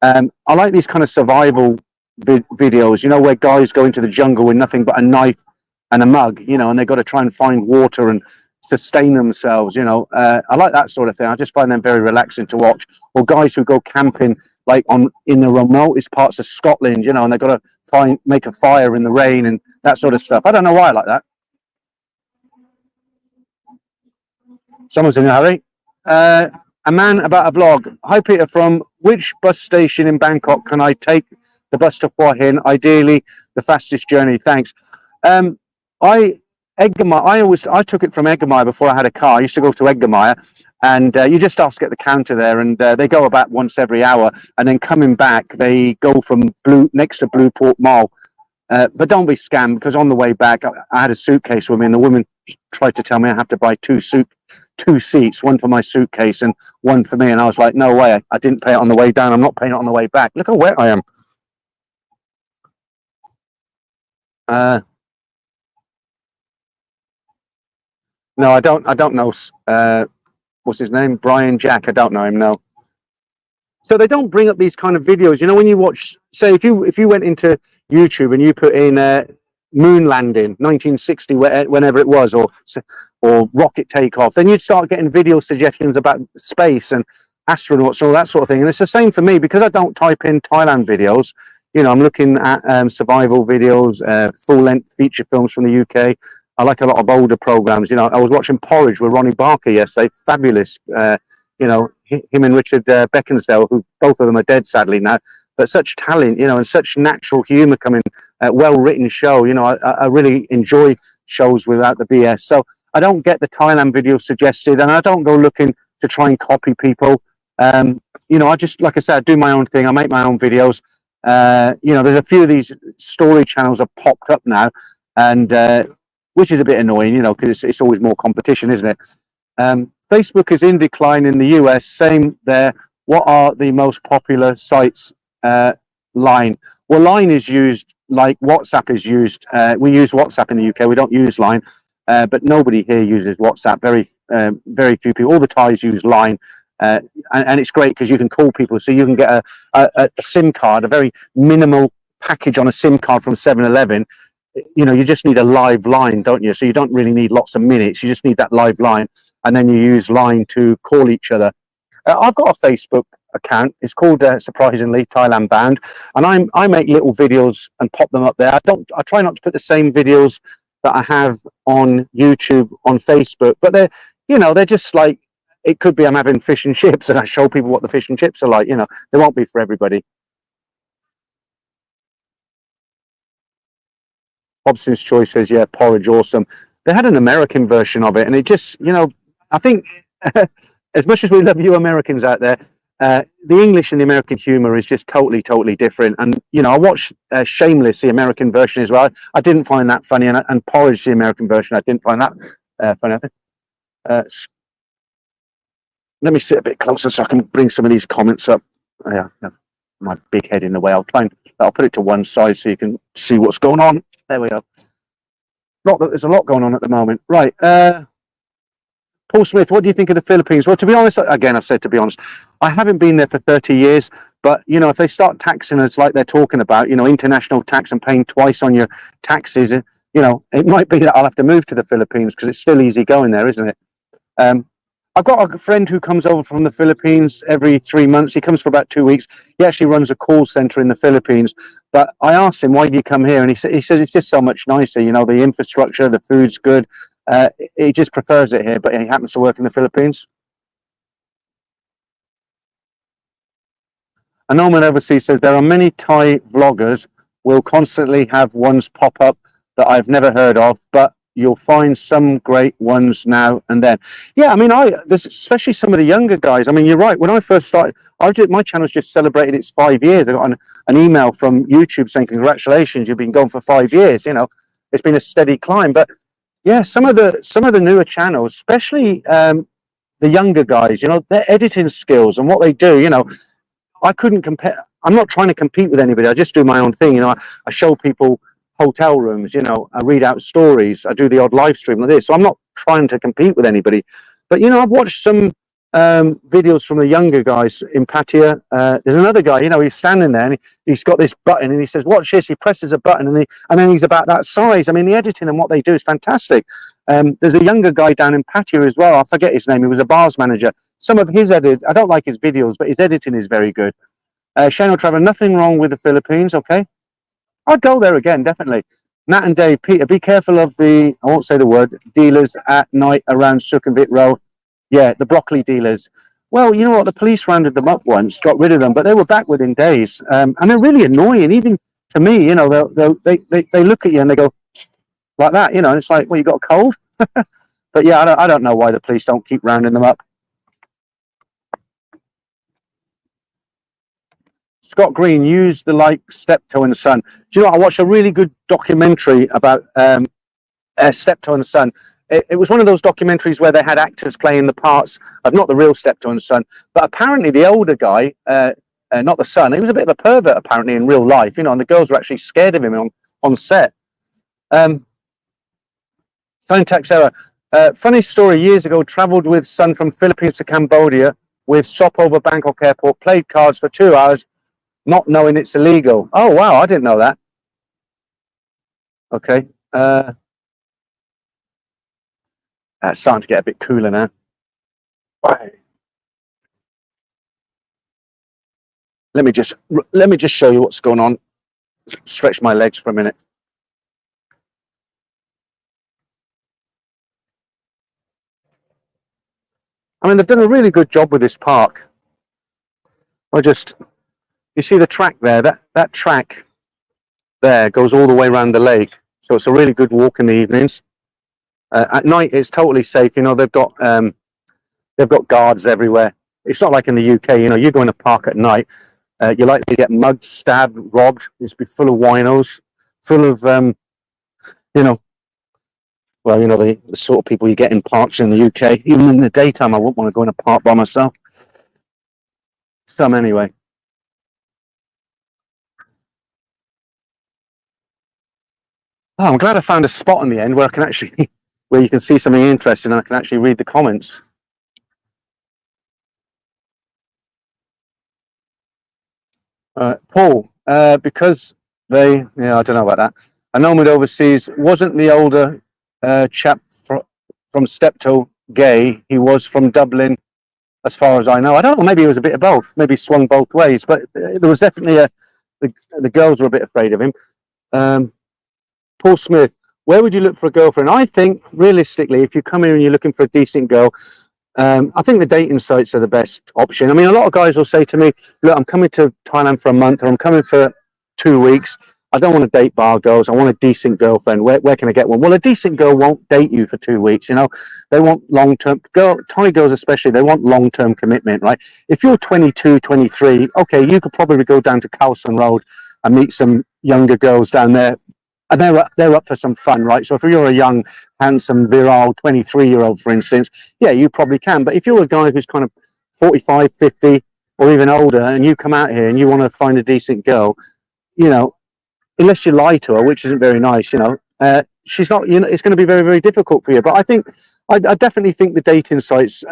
I like these kind of survival videos, you know, where guys go into the jungle with nothing but a knife and a mug, you know, and they've got to try and find water and sustain themselves, you know. I like that sort of thing. I just find them very relaxing to watch. Or guys who go camping like in the remotest parts of Scotland, you know, and they've got to make a fire in the rain and that sort of stuff. I don't know why I like that. Someone's in a hurry. A man about a vlog. Hi Peter, from which bus station in Bangkok can I take the bus to Hua Hin? Ideally, the fastest journey. Thanks. I took it from Eggermeyer before I had a car. I used to go to Eggermeyer, and you just ask at the counter there, and they go about once every hour, and then coming back they go from next to Blueport Mall. But don't be scammed, because on the way back I had a suitcase with me, and the woman tried to tell me I have to buy two seats, one for my suitcase and one for me, and I was like, no way, I didn't pay it on the way down, I'm not paying it on the way back. Look how wet I am. No, I don't know. What's his name? Brian Jack. I don't know him. No. So they don't bring up these kind of videos. You know, when you watch, say, if you went into YouTube and you put in moon landing 1960, whenever it was, or rocket takeoff, then you'd start getting video suggestions about space and astronauts and all that sort of thing. And it's the same for me, because I don't type in Thailand videos. You know, I'm looking at survival videos, full-length feature films from the UK. I like a lot of older programs. You know, I was watching Porridge with Ronnie Barker yesterday. Fabulous. You know, him and Richard Beckinsale, who both of them are dead sadly now, but such talent, you know, and such natural humour coming. Well-written show. You know, I really enjoy shows without the BS. So I don't get the Thailand videos suggested, and I don't go looking to try and copy people. You know, I just, like I said, I do my own thing. I make my own videos. You know, there's a few of these story channels have popped up now, and which is a bit annoying, you know, because it's always more competition, isn't it? Facebook is in decline in the US. Same there. What are the most popular sites? Line. Well, Line is used like WhatsApp is used. We use WhatsApp in the UK. We don't use Line, but nobody here uses WhatsApp. Very few people. All the Thais use Line. And it's great because you can call people, so you can get a SIM card, a very minimal package on a SIM card from 7-Eleven. You know, you just need a live line, don't you? So you don't really need lots of minutes. You just need that live line, and then you use Line to call each other. I've got a Facebook account. It's called surprisingly Thailand Bound, and I make little videos and pop them up there. I try not to put the same videos that I have on YouTube on Facebook, but they're just like, it could be I'm having fish and chips, and I show people what the fish and chips are like. You know, they won't be for everybody. Hobson's Choice says, yeah, Porridge, awesome. They had an American version of it, and it just, you know, I think as much as we love you Americans out there, the English and the American humor is just totally different. And, you know, I watched Shameless, the American version as well. I didn't find that funny, and Porridge, the American version, I didn't find that funny. I think. Let me sit a bit closer so I can bring some of these comments up. Yeah, my big head in the way. I'll put it to one side so you can see what's going on. There we go. Not that there's a lot going on at the moment. Right. Paul Smith, what do you think of the Philippines? Well, to be honest, again, I've said to be honest, I haven't been there for 30 years. But, you know, if they start taxing us like they're talking about, you know, international tax and paying twice on your taxes, you know, it might be that I'll have to move to the Philippines, because it's still easy going there, isn't it? I've got a friend who comes over from the Philippines every 3 months. He comes for about 2 weeks. He actually runs a call center in the Philippines. But I asked him, why do you come here? And he said it's just so much nicer. You know, the infrastructure, the food's good. He just prefers it here, but he happens to work in the Philippines. Anoman Overseas says, there are many Thai vloggers will constantly have ones pop up that I've never heard of, but you'll find some great ones now and then. Yeah, I mean, there's especially some of the younger guys. I mean, you're right. When I first started, my channel's just celebrated its 5 years. I got an email from YouTube saying, congratulations, you've been going for 5 years. You know, it's been a steady climb. But yeah, some of the newer channels, especially the younger guys, you know, their editing skills and what they do, you know, I couldn't compare. I'm not trying to compete with anybody. I just do my own thing. You know, I show people hotel rooms, you know, I read out stories, I do the odd live stream like this. So I'm not trying to compete with anybody. But you know, I've watched some videos from the younger guys in Pattaya. There's another guy, you know, he's standing there and he's got this button and he says, watch this. He presses a button and then he's about that size. I mean, the editing and what they do is fantastic. There's a younger guy down in Pattaya as well. I forget his name. He was a bars manager. Some of his edit, I don't like his videos, but his editing is very good. Shano Trevor, nothing wrong with the Philippines. Okay. I'd go there again, definitely. Nat and Dave, Peter, be careful of the, I won't say the word, dealers at night around Sukhumvit Road. Yeah, the broccoli dealers. Well, you know what? The police rounded them up once, got rid of them, but they were back within days. And they're really annoying, even to me. You know, they look at you and they go like that. You know, and it's like, well, you got a cold. But yeah, I don't know why the police don't keep rounding them up. Scott Green, use the like Steptoe in the Sun. Do you know what? I watched a really good documentary about Steptoe in the Sun. It was one of those documentaries where they had actors playing the parts of not the real Steptoe and Son, but apparently the older guy, not the son, he was a bit of a pervert apparently in real life, you know, and the girls were actually scared of him on set. Syntax error. Funny story, years ago, travelled with son from Philippines to Cambodia with stopover Bangkok airport, played cards for 2 hours, not knowing it's illegal. Oh, wow, I didn't know that. Okay. It's starting to get a bit cooler now. Right. Let me just show you what's going on. Stretch my legs for a minute. I mean, they've done a really good job with this park. You see the track there, that track there goes all the way around the lake. So it's a really good walk in the evenings. At night, it's totally safe. You know, they've got guards everywhere. It's not like in the UK. You know, you go in a park at night, you're likely to get mugged, stabbed, robbed. It's be full of winos, full of you know, well, you know, the sort of people you get in parks in the UK. Even in the daytime, I wouldn't want to go in a park by myself. Some anyway. Oh, I'm glad I found a spot in the end where I can actually. Where you can see something interesting and I can actually read the comments. Paul, because I don't know about that. A nomad overseas, wasn't the older chap from Steptoe gay? He was from Dublin, as far as I know. I don't know, maybe it was a bit of both, maybe swung both ways, but there was definitely the girls were a bit afraid of him. Paul Smith, where would you look for a girlfriend? I think, realistically, if you come here and you're looking for a decent girl, I think the dating sites are the best option. I mean, a lot of guys will say to me, look, I'm coming to Thailand for a month or I'm coming for 2 weeks. I don't want to date bar girls. I want a decent girlfriend. Where can I get one? Well, a decent girl won't date you for 2 weeks. You know, they want long-term, Thai girls especially, they want long-term commitment, right? If you're 22, 23, okay, you could probably go down to Khao Road and meet some younger girls down there. And they're up for some fun, right? So if you're a young, handsome, virile 23-year-old, for instance, yeah, you probably can. But if you're a guy who's kind of 45, 50, or even older, and you come out here and you want to find a decent girl, you know, unless you lie to her, which isn't very nice, you know, she's not, you know, it's going to be very, very difficult for you. But I definitely think the dating sites,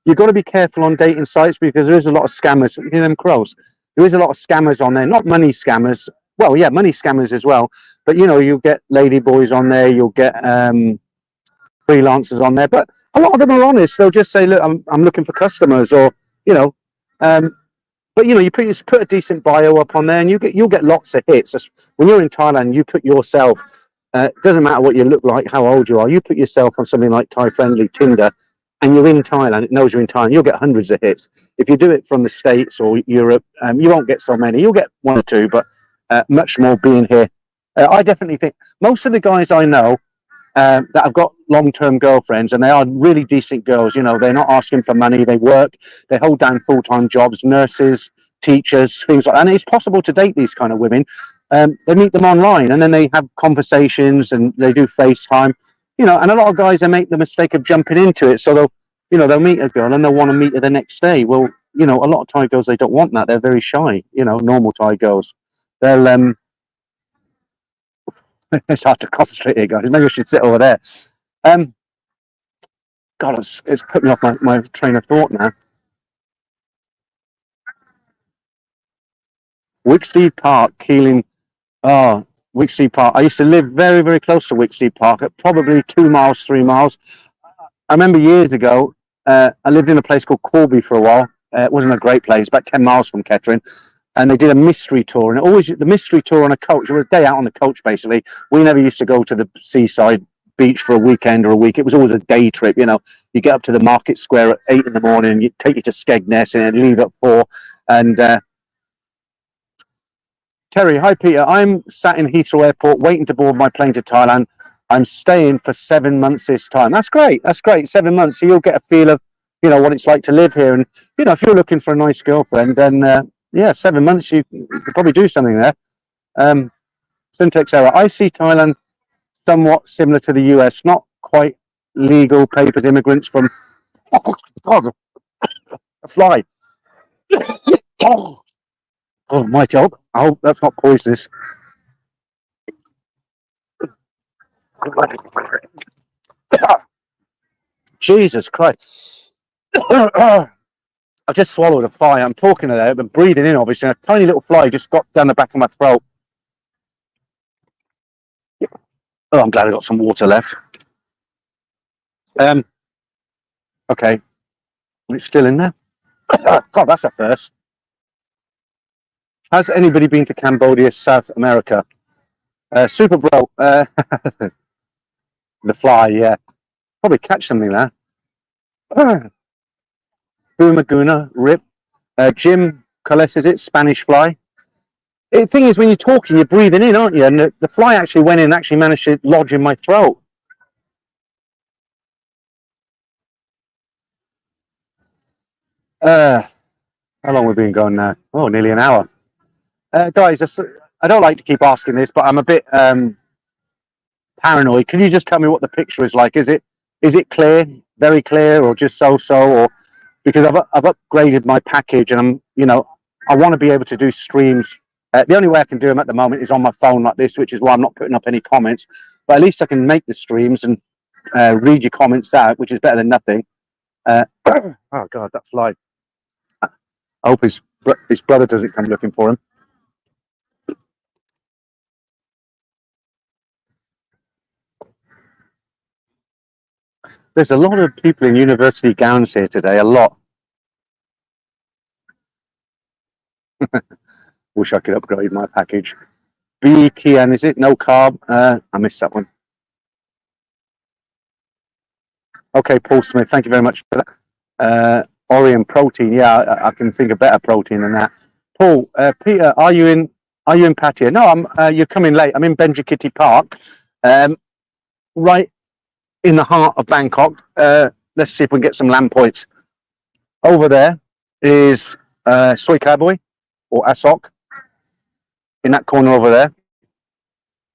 you've got to be careful on dating sites because there is a lot of scammers. You hear them crows? There is a lot of scammers on there, not money scammers. Well, yeah, money scammers as well. But, you know, you'll get lady boys on there, you'll get freelancers on there. But a lot of them are honest. They'll just say, look, I'm looking for customers or, you know. But, you know, you put a decent bio up on there and you'll get lots of hits. When you're in Thailand, you put yourself, it doesn't matter what you look like, how old you are, you put yourself on something like Thai Friendly, Tinder, and you're in Thailand, it knows you're in Thailand, you'll get hundreds of hits. If you do it from the States or Europe, you won't get so many. You'll get 1 or 2, but much more being here. I definitely think most of the guys I know that have got long-term girlfriends, and they are really decent girls, you know, they're not asking for money, they work, they hold down full-time jobs, nurses, teachers, things like that. And it's possible to date these kind of women. They meet them online and then they have conversations and they do FaceTime, you know, and a lot of guys, they make the mistake of jumping into it. So they'll meet a girl and they'll want to meet her the next day. Well, you know, a lot of Thai girls, they don't want that. They're very shy, you know, normal Thai girls. They'll, it's hard to concentrate here, guys. Maybe I should sit over there. God, it's put me off my train of thought now. Wicksteed Park, Keeling. Oh, Wicksteed Park. I used to live very, very close to Wicksteed Park, at probably 2 miles, 3 miles. I remember years ago, I lived in a place called Corby for a while. It wasn't a great place, about 10 miles from Kettering. And they did a mystery tour, and always the mystery tour on a coach. It was a day out on the coach, basically. We never used to go to the seaside beach for a weekend or a week. It was always a day trip. You know, you get up to the market square at 8 in the morning, you take you to Skegness, and leave at 4. And Terry, hi Peter. I'm sat in Heathrow Airport waiting to board my plane to Thailand. I'm staying for 7 months this time. That's great. That's great. 7 months, so you'll get a feel of, you know, what it's like to live here. And you know, if you're looking for a nice girlfriend, then yeah, 7 months you could probably do something there. Syntax error. I see Thailand somewhat similar to the US, not quite legal papered immigrants from. Oh God, a fly. Oh, my job. I hope that's not poisonous. Jesus Christ. I just swallowed a fly. I'm talking to that, but breathing in, obviously. A tiny little fly just got down the back of my throat. Oh, I'm glad I got some water left. Okay. It's still in there. God, that's a first. Has anybody been to Cambodia, South America? Super Bro. The fly, yeah. Probably catch something there. Boomaguna, Rip. Jim Coles, is it? Spanish fly. The thing is, when you're talking, you're breathing in, aren't you? And the fly actually went in and actually managed to lodge in my throat. How long have we been going now? Oh, nearly an hour. Guys, I don't like to keep asking this, but I'm a bit paranoid. Can you just tell me what the picture is like? Is it clear, very clear, or just so-so? Or because I've upgraded my package, and I want to be able to do streams. The only way I can do them at the moment is on my phone like this, which is why I'm not putting up any comments. But at least I can make the streams and read your comments out, which is better than nothing. Oh God, that fly! I hope his brother doesn't come looking for him. There's a lot of people in university gowns here today. A lot. Wish I could upgrade my package. B Kian, is it? No carb. I missed that one. Okay, Paul Smith. Thank you very much for that. Orion protein. Yeah, I can think of better protein than that. Paul, Peter, are you in Pattaya? No, you're coming late. I'm in Benchakitti Park, right in the heart of Bangkok. Let's see if we can get some lamp points. Over there is Soy Cowboy or Asok in that corner over there.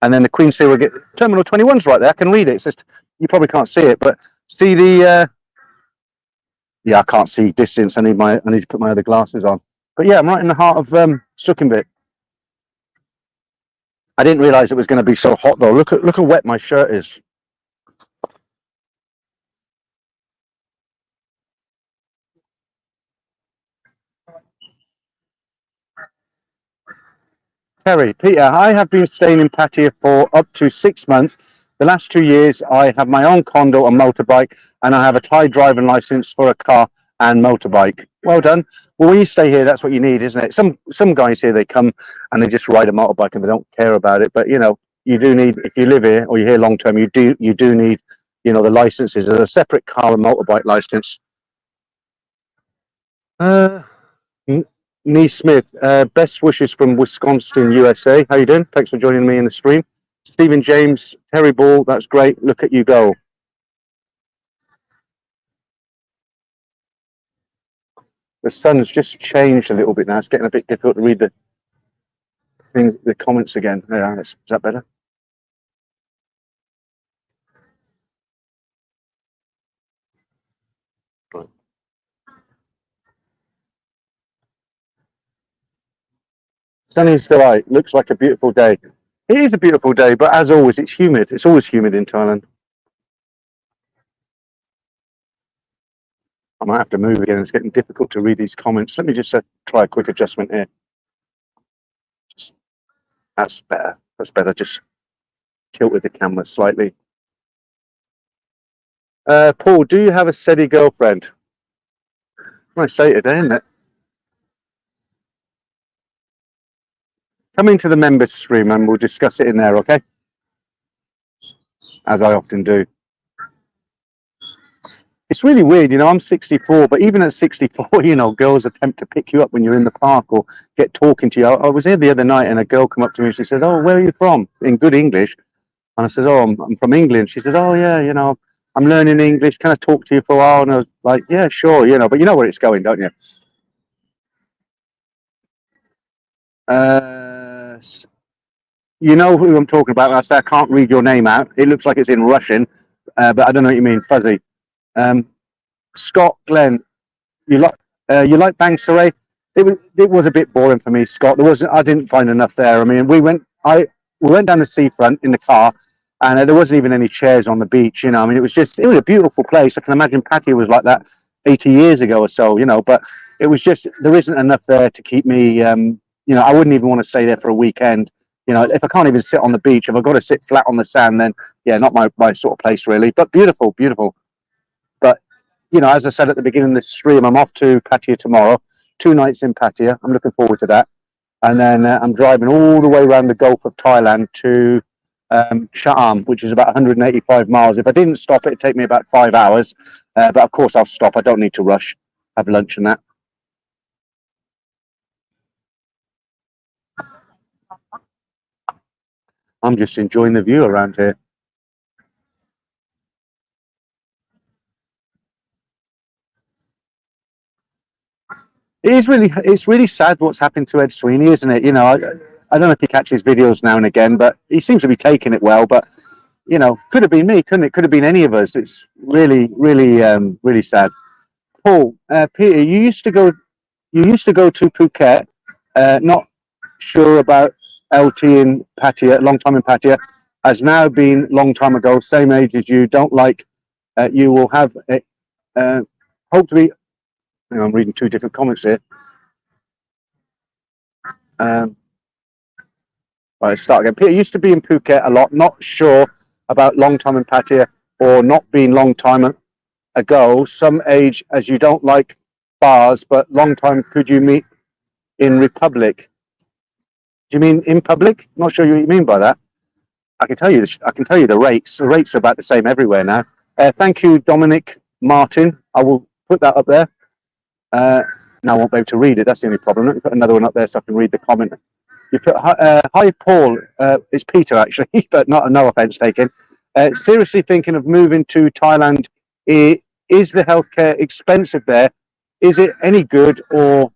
And then the Queen Surrogate Terminal 21's right there. I can read it. It's just, you probably can't see it, but see the yeah, I can't see distance. I need to put my other glasses on. But yeah, I'm right in the heart of Sukhumvit. I didn't realize it was going to be so hot though. Look how wet my shirt is. Terry, Peter, I have been staying in Pattaya for up to 6 months. The last 2 years, I have my own condo and motorbike, and I have a Thai driving license for a car and motorbike. Well done. Well, when you stay here, that's what you need, isn't it? Some guys here, they come and they just ride a motorbike and they don't care about it. But you do need, if you live here or you're here long term, you do need, the licenses. There's a separate car and motorbike license. Nee Smith, best wishes from Wisconsin, USA. How you doing? Thanks for joining me in the stream. Stephen James, Terry Ball, that's great. Look at you go. The sun's just changed a little bit now. It's getting a bit difficult to read the comments again. Yeah, is that better? Sunny's delight. Looks like a beautiful day. It is a beautiful day, but as always, it's humid. It's always humid in Thailand. I might have to move again. It's getting difficult to read these comments. Let me just try a quick adjustment here. That's better. That's better. Just tilted the camera slightly. Paul, do you have a steady girlfriend? Nice say today, isn't it? Come into the members stream and we'll discuss it in there, okay? As I often do. It's really weird, you know, I'm 64, but even at 64, you know, girls attempt to pick you up when you're in the park or get talking to you. I was here the other night and a girl came up to me and she said, "Oh, where are you from?" In good English. And I said, "Oh, I'm from England." She said, "Oh, yeah, you know, I'm learning English. Can I talk to you for a while?" And I was like, "Yeah, sure, you know, but you know where it's going, don't you?" You know who I'm talking about. I say I can't read your name out. It looks like it's in Russian, but I don't know what you mean, fuzzy. Scott Glenn, you like Bang Saray? It was a bit boring for me, Scott. I didn't find enough there. I mean, we went down the seafront in the car, and there wasn't even any chairs on the beach. You know, I mean, it was a beautiful place. I can imagine Pattaya was like that 80 years ago or so. You know, but it was just there isn't enough there to keep me. You know, I wouldn't even want to stay there for a weekend. You know, if I can't even sit on the beach, if I've got to sit flat on the sand, then yeah, not my sort of place really. But beautiful, beautiful. But you know, as I said at the beginning of this stream, I'm off to Pattaya tomorrow. 2 nights in Pattaya. I'm looking forward to that. And then I'm driving all the way around the Gulf of Thailand to Sha'am, which is about 185 miles. If I didn't stop, it'd take me about 5 hours. But of course, I'll stop. I don't need to rush. Have lunch and that. I'm just enjoying the view around here. It's really sad what's happened to Ed Sweeney, isn't it? You know, I don't know if he catches videos now and again, but he seems to be taking it well. But you know, could have been me, couldn't it? Could have been any of us. It's really, really, really sad. Paul, Peter, you used to go to Phuket. Not sure about LT in Pattaya. Long time in Pattaya has now been long time ago. Same age as you. Don't like. You will have. Hope to be. I'm reading 2 different comments here. Right, start again. Peter used to be in Phuket a lot. Not sure about long time in Pattaya or not being long time ago. Some age as you don't like bars, but long time could you meet in Republic? Do you mean in public? Not sure what you mean by that. I can tell you. I can tell you the rates. The rates are about the same everywhere now. Thank you, Dominic Martin. I will put that up there. Now I won't be able to read it. That's the only problem. Let me put another one up there so I can read the comment. You put hi Paul. It's Peter actually, but no offence taken. Seriously thinking of moving to Thailand. Is the healthcare expensive there? Is it any good, or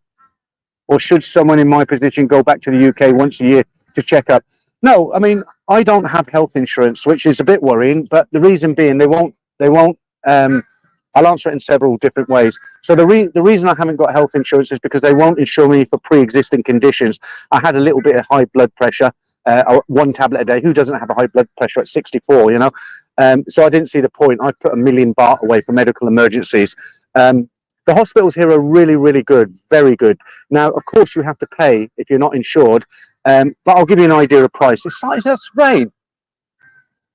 should someone in my position go back to the UK once a year to check up? No, I mean I don't have health insurance, which is a bit worrying. But the reason being they won't. I'll answer it in several different ways. So the reason I haven't got health insurance is because they won't insure me for pre-existing conditions. I had a little bit of high blood pressure, 1 tablet a day. Who doesn't have a high blood pressure at 64, you know? So I didn't see the point. I put 1 million baht away for medical emergencies. The hospitals here are really, really good, very good. Now, of course, you have to pay if you're not insured, but I'll give you an idea of price. That's rain.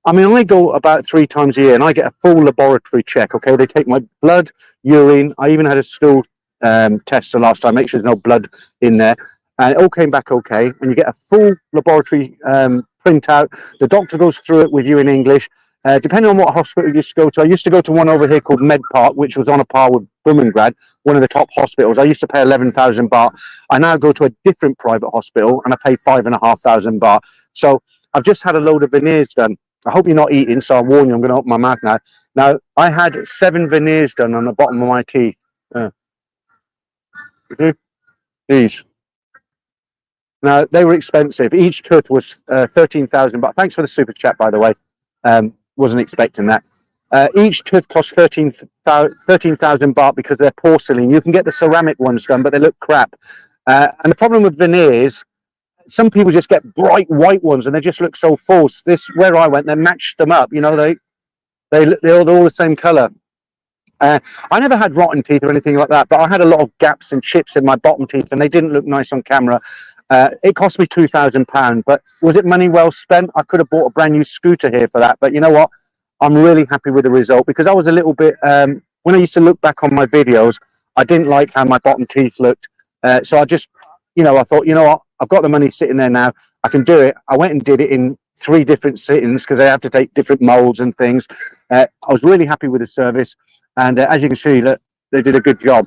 I mean, I go about 3 times a year and I get a full laboratory check. Okay, they take my blood, urine. I even had a stool test the last time, make sure there's no blood in there. And it all came back okay. And you get a full laboratory printout. The doctor goes through it with you in English. Depending on what hospital you used to go to, I used to go to one over here called Med Park, which was on a par with Bumrungrad, one of the top hospitals. I used to pay 11,000 baht. I now go to a different private hospital and I pay 5,500 baht. So I've just had a load of veneers done. I hope you're not eating, so I warn you, I'm going to open my mouth now. Now, I had 7 veneers done on the bottom of my teeth. These. Now, they were expensive. Each tooth was 13,000 baht. Thanks for the super chat, by the way. Wasn't expecting that. Each tooth cost 13,000 baht because they're porcelain. You can get the ceramic ones done, but they look crap. And the problem with veneers, some people just get bright white ones and they just look so false. This, where I went, they matched them up. You know, they're all the same color. I never had rotten teeth or anything like that, but I had a lot of gaps and chips in my bottom teeth, and they didn't look nice on camera. It cost me £2,000, but was it money well spent? I could have bought a brand new scooter here for that, but you know what? I'm really happy with the result, because I was a little bit, when I used to look back on my videos, I didn't like how my bottom teeth looked. So I just, I thought, you know what? I've got the money sitting there now. I can do it. I went and did it in 3 different sittings, because I have to take different molds and things. I was really happy with the service. And as you can see, look, they did a good job.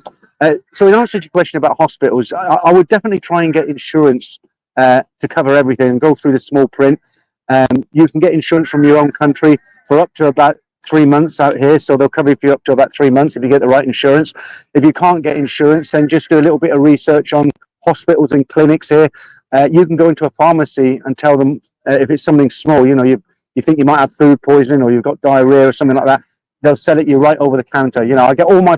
So in answer to your question about hospitals, I would definitely try and get insurance to cover everything and go through the small print. You can get insurance from your own country for up to about 3 months out here. So they'll cover you for up to about 3 months if you get the right insurance. If you can't get insurance, then just do a little bit of research on hospitals and clinics here. You can go into a pharmacy and tell them if it's something small, you think you might have food poisoning or you've got diarrhea or something like that. They'll sell it you right over the counter. I get all my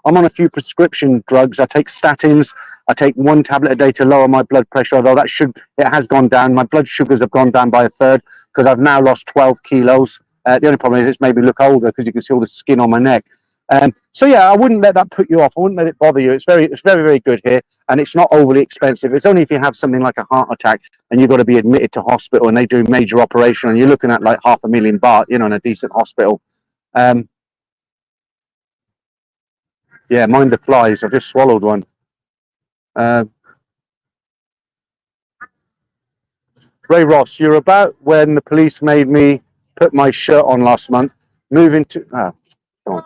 I'm on a few prescription drugs. I take statins. I take 1 tablet a day to lower my blood pressure, although it has gone down. My blood sugars have gone down by 1/3 because I've now lost 12 kilos. The only problem is it's made me look older, because you can see all the skin on my neck. So yeah, I wouldn't let that put you off. I wouldn't let it bother you. It's very, very good here, and it's not overly expensive. It's only if you have something like a heart attack and you've got to be admitted to hospital and they do major operation, and you're looking at like £500,000 baht, in a decent hospital. Yeah, mind the flies. I've just swallowed one. Ray Ross, you're about when the police made me put my shirt on last month. Moving to come on.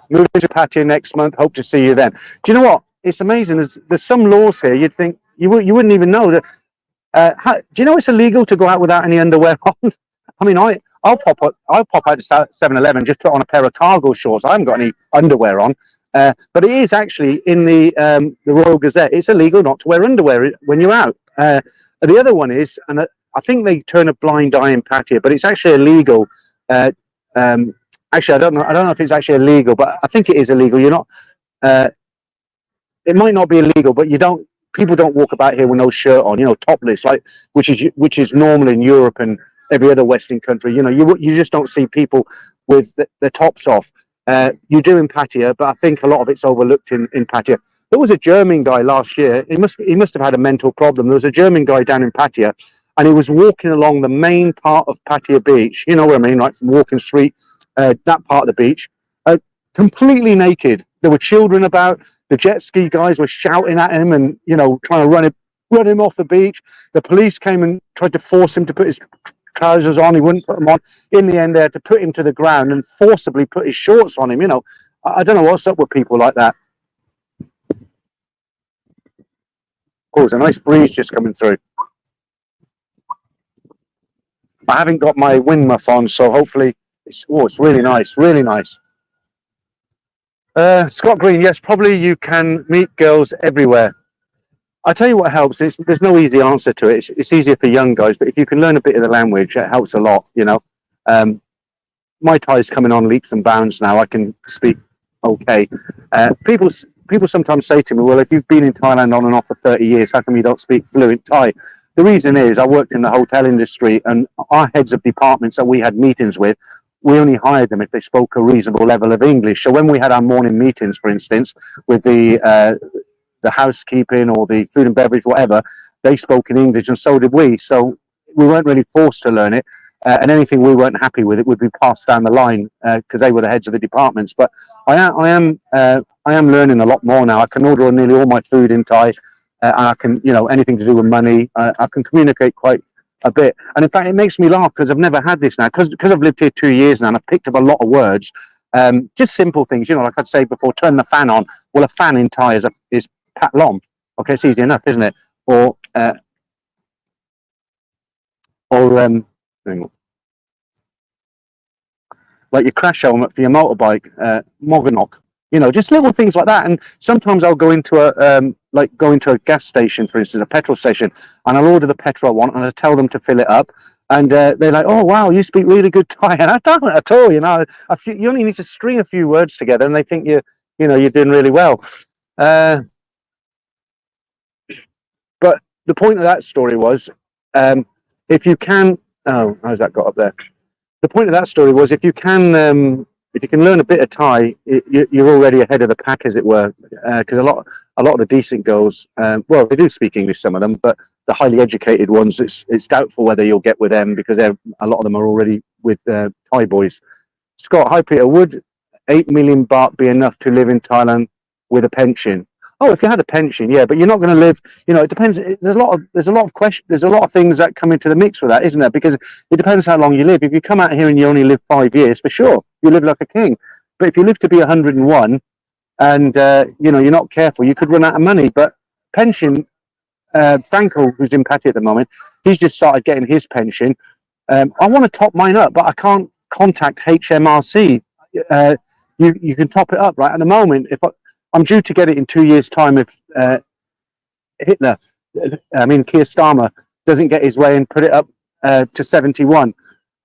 Moving to Pattaya next month. Hope to see you then. Do you know what? It's amazing. There's some laws here. You'd think you wouldn't even know that. Do you know it's illegal to go out without any underwear on? I mean, I'll pop out to 7-Eleven, just put on a pair of cargo shorts. I haven't got any underwear on. But it is actually in the Royal Gazette. It's illegal not to wear underwear when you're out. The other one is, and I think they turn a blind eye in Pattaya, but it's actually illegal. Actually, I don't know if it's actually illegal, but I think it is illegal. You're not. It might not be illegal, but people don't walk about here with no shirt on, topless, like which is normal in Europe and every other Western country. You just don't see people with the tops off. You do in Pattaya, but I think a lot of it's overlooked in Pattaya. There was a German guy last year. He must have had a mental problem. There was a German guy down in Pattaya, and he was walking along the main part of Pattaya Beach. You know what I mean, right from Walking Street, that part of the beach, completely naked. There were children about. The jet ski guys were shouting at him and trying to run him off the beach. The police came and tried to force him to put his trousers on. He wouldn't put them on. In the end, they had to put him to the ground and forcibly put his shorts on him. I don't know what's up with people like that. Oh, there's a nice breeze just coming through. I haven't got my wind muff on, so hopefully it's really nice, really nice. Scott Green, yes, probably you can meet girls everywhere. I tell you what helps. There's no easy answer to it. It's easier for young guys, but if you can learn a bit of the language, it helps a lot. My Thai's coming on leaps and bounds now. I can speak okay. People sometimes say to me, well, if you've been in Thailand on and off for 30 years, how come you don't speak fluent Thai? The reason is I worked in the hotel industry, and our heads of departments that we had meetings with, we only hired them if they spoke a reasonable level of English. So when we had our morning meetings, for instance, with the housekeeping or the food and beverage, whatever, they spoke in English, and so did we. So we weren't really forced to learn it. And anything we weren't happy with, it would be passed down the line because they were the heads of the departments. But I am learning a lot more now. I can order nearly all my food in Thai. And I can, anything to do with money, I can communicate quite a bit. And in fact, it makes me laugh because I've never had this now. Because I've lived here 2 years now, and I've picked up a lot of words. Just simple things, like I'd say before, turn the fan on. Well, a fan in Thai is pat lom. Okay, it's easy enough, isn't it? Or like your crash helmet for your motorbike, mogonok. Just little things like that. And sometimes I'll go into a gas station, for instance, a petrol station, and I'll order the petrol I want, and I'll tell them to fill it up. And they're like, "Oh wow, you speak really good Thai," and I don't at all. You only need to string a few words together, and they think you're doing really well. But the point of that story was, if you can, oh, how's that got up there? the point of that story was if you can learn a bit of Thai, you're already ahead of the pack, as it were. Because a lot of the decent girls, well, they do speak English, some of them, but the highly educated ones, it's doubtful whether you'll get with them because a lot of them are already with Thai boys. Scott, hi Peter, would 8 million baht be enough to live in Thailand with a pension? Oh, if you had a pension, yeah, but you're not going to live. You know, it depends. There's a lot of questions. There's a lot of things that come into the mix with that, isn't there? Because it depends how long you live. If you come out here and you only live 5 years, for sure, you live like a king. But if you live to be 101 and you know, you're not careful, you could run out of money. But pension, Franco, who's in Pattaya at the moment, he's just started getting his pension. I want to top mine up, but I can't contact HMRC. You can top it up right at the moment. If I'm due to get it in 2 years' time, if Keir Starmer doesn't get his way and put it up to 71,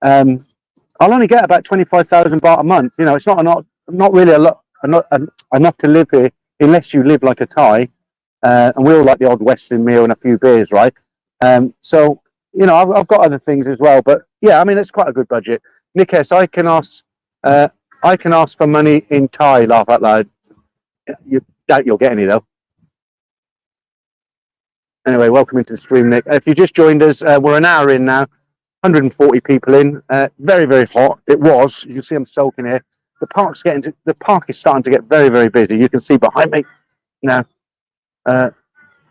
I'll only get about 25,000 baht a month. You know, it's not really a lot, enough to live here unless you live like a Thai, and we all like the odd Western meal and a few beers, right? So you know, I've got other things as well, but yeah, I mean, it's quite a good budget. Nikesh, I can ask for money in Thai. Laugh out loud. You doubt you'll get any though. Anyway, welcome into the stream, Nick. If you just joined us, we're an hour in now, 140 people in. Very, very hot. It was. You can see I'm soaking here. The park is starting to get very, very busy. You can see behind me now.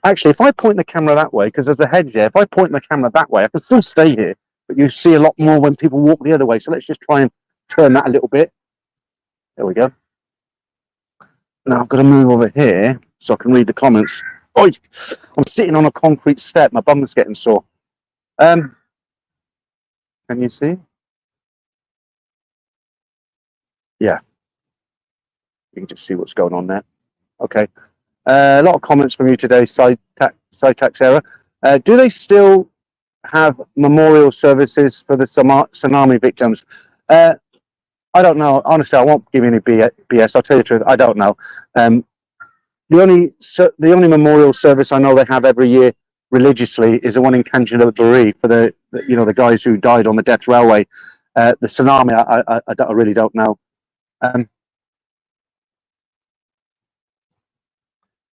Actually, if I point the camera that way, because there's a hedge there, if I point the camera that way, I can still stay here, but you see a lot more when people walk the other way. So let's just try and turn that a little bit. There we go. Now I've got to move over here so I can read the comments. Oh, I'm sitting on a concrete step. My bum's getting sore. Can you see? Yeah. You can just see what's going on there. Okay. A lot of comments from you today, Tax Era. Do they still have memorial services for the tsunami victims? I don't know. Honestly, I won't give you any BS. I'll tell you the truth. I don't know. The only memorial service I know they have every year religiously is the one in Kanchanaburi for the guys who died on the Death Railway. The tsunami, I really don't know.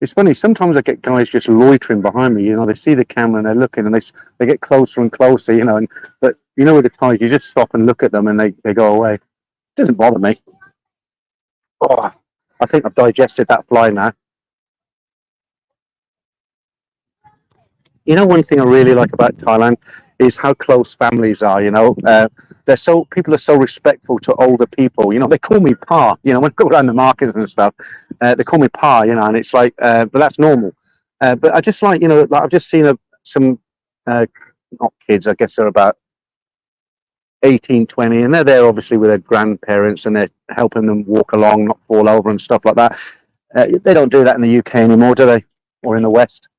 It's funny. Sometimes I get guys just loitering behind me. You know, they see the camera and they're looking, and they get closer and closer. You know, but you know, with the Thais, you just stop and look at them, and they go away. It doesn't bother me. Oh, I think I've digested that fly now. You know, one thing I really like about Thailand is how close families are. You know, people are so respectful to older people. You know, they call me Pa. You know, when I go around the markets and stuff, they call me Pa. You know, and it's like, but that's normal. But I just like, you know, like I've just seen some not kids. I guess they're about 18, 20, and they're there obviously with their grandparents, and they're helping them walk along, not fall over and stuff like that. They don't do that in the UK anymore, do they? Or in the West?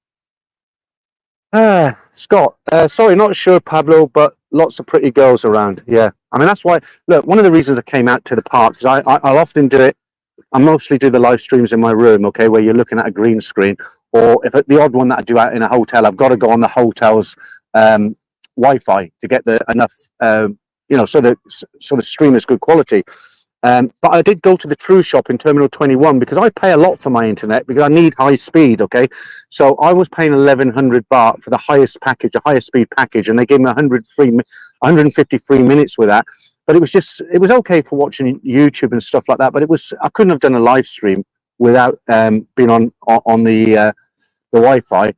Scott, sorry, not sure, Pablo, but lots of pretty girls around. Yeah, I mean, that's why. Look, one of the reasons I came out to the park is I'll often do it. I mostly do the live streams in my room, okay, where you're looking at a green screen, or if the odd one that I do out in a hotel, I've got to go on the hotel's Wi-Fi to get enough, you know, so the stream is good quality. But I did go to the True Shop in Terminal 21 because I pay a lot for my internet because I need high speed, okay? So I was paying 1,100 baht for the highest package, a higher speed package, and they gave me 153 minutes with that. But it was okay for watching YouTube and stuff like that, but I couldn't have done a live stream without being on the Wi-Fi.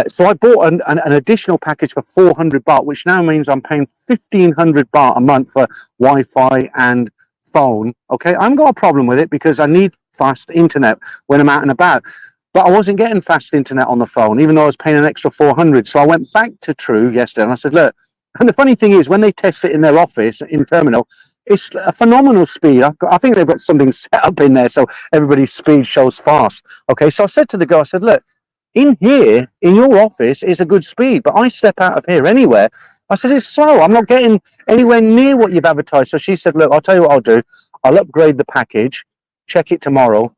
So I bought an additional package for 400 baht, which now means I'm paying 1,500 baht a month for Wi-Fi and phone. Okay, I haven't got a problem with it because I need fast internet when I'm out and about, but I wasn't getting fast internet on the phone, even though I was paying an extra 400. So I went back to True yesterday and I said, look, and the funny thing is when they test it in their office in Terminal, it's a phenomenal speed. I think they've got something set up in there so everybody's speed shows fast. Okay, so I said to the guy, I said, look, in here, in your office, is a good speed, but I step out of here anywhere. I said, it's slow. I'm not getting anywhere near what you've advertised. So she said, look, I'll tell you what I'll do. I'll upgrade the package, check it tomorrow.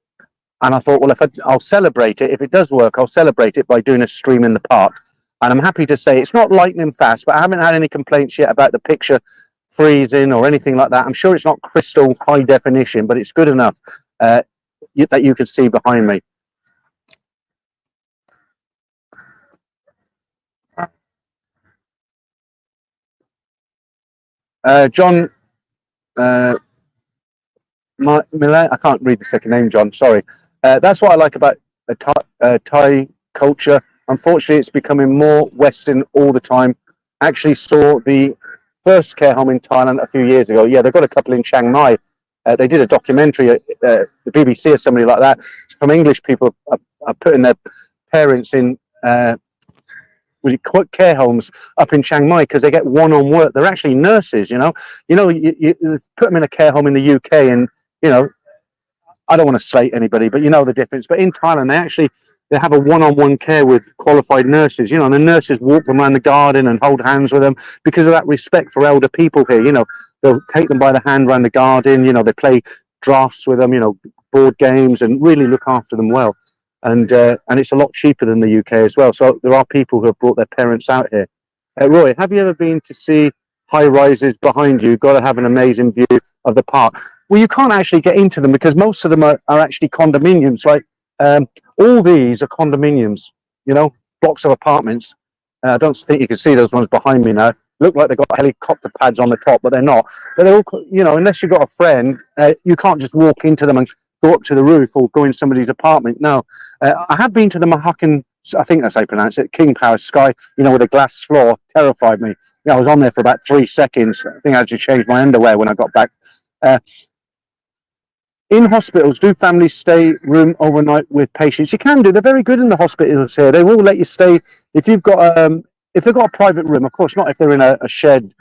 And I thought, well, I'll celebrate it. If it does work, I'll celebrate it by doing a stream in the park. And I'm happy to say it's not lightning fast, but I haven't had any complaints yet about the picture freezing or anything like that. I'm sure it's not crystal high definition, but it's good enough that you can see behind me. John Millet, I can't read the second name, John, sorry. That's what I like about Thai culture. Unfortunately, it's becoming more Western all the time. Actually saw the first care home in Thailand a few years ago. Yeah, they've got a couple in Chiang Mai. They did a documentary, the BBC or somebody like that. Some English people are putting their parents in care homes up in Chiang Mai because they get one-on work. They're actually nurses, you know. You put them in a care home in the UK, and you know, I don't want to slate anybody, but you know the difference. But in Thailand, they have a one-on-one care with qualified nurses, you know, and the nurses walk them around the garden and hold hands with them because of that respect for elder people here. You know, they'll take them by the hand around the garden, you know, they play drafts with them, you know, board games, and really look after them well. And it's a lot cheaper than the UK as well. So there are people who have brought their parents out here. Roy, have you ever been to see high rises behind you? You've got to have an amazing view of the park. Well, you can't actually get into them because most of them are actually condominiums. Like all these are condominiums, you know, blocks of apartments. I don't think you can see those ones behind me now. Look like they've got helicopter pads on the top, but they're not. But they're all, you know, unless you've got a friend, you can't just walk into them and go up to the roof or go in somebody's apartment. No, I have been to the Mahakam, I think that's how you pronounce it, King Power Sky, you know, with a glass floor. Terrified me. Yeah, I was on there for about 3 seconds. I think I had to change my underwear when I got back. In hospitals, do families stay room overnight with patients? You can do. They're very good in the hospitals here. They will let you stay if you've got if they've got a private room. Of course, not if they're in a shared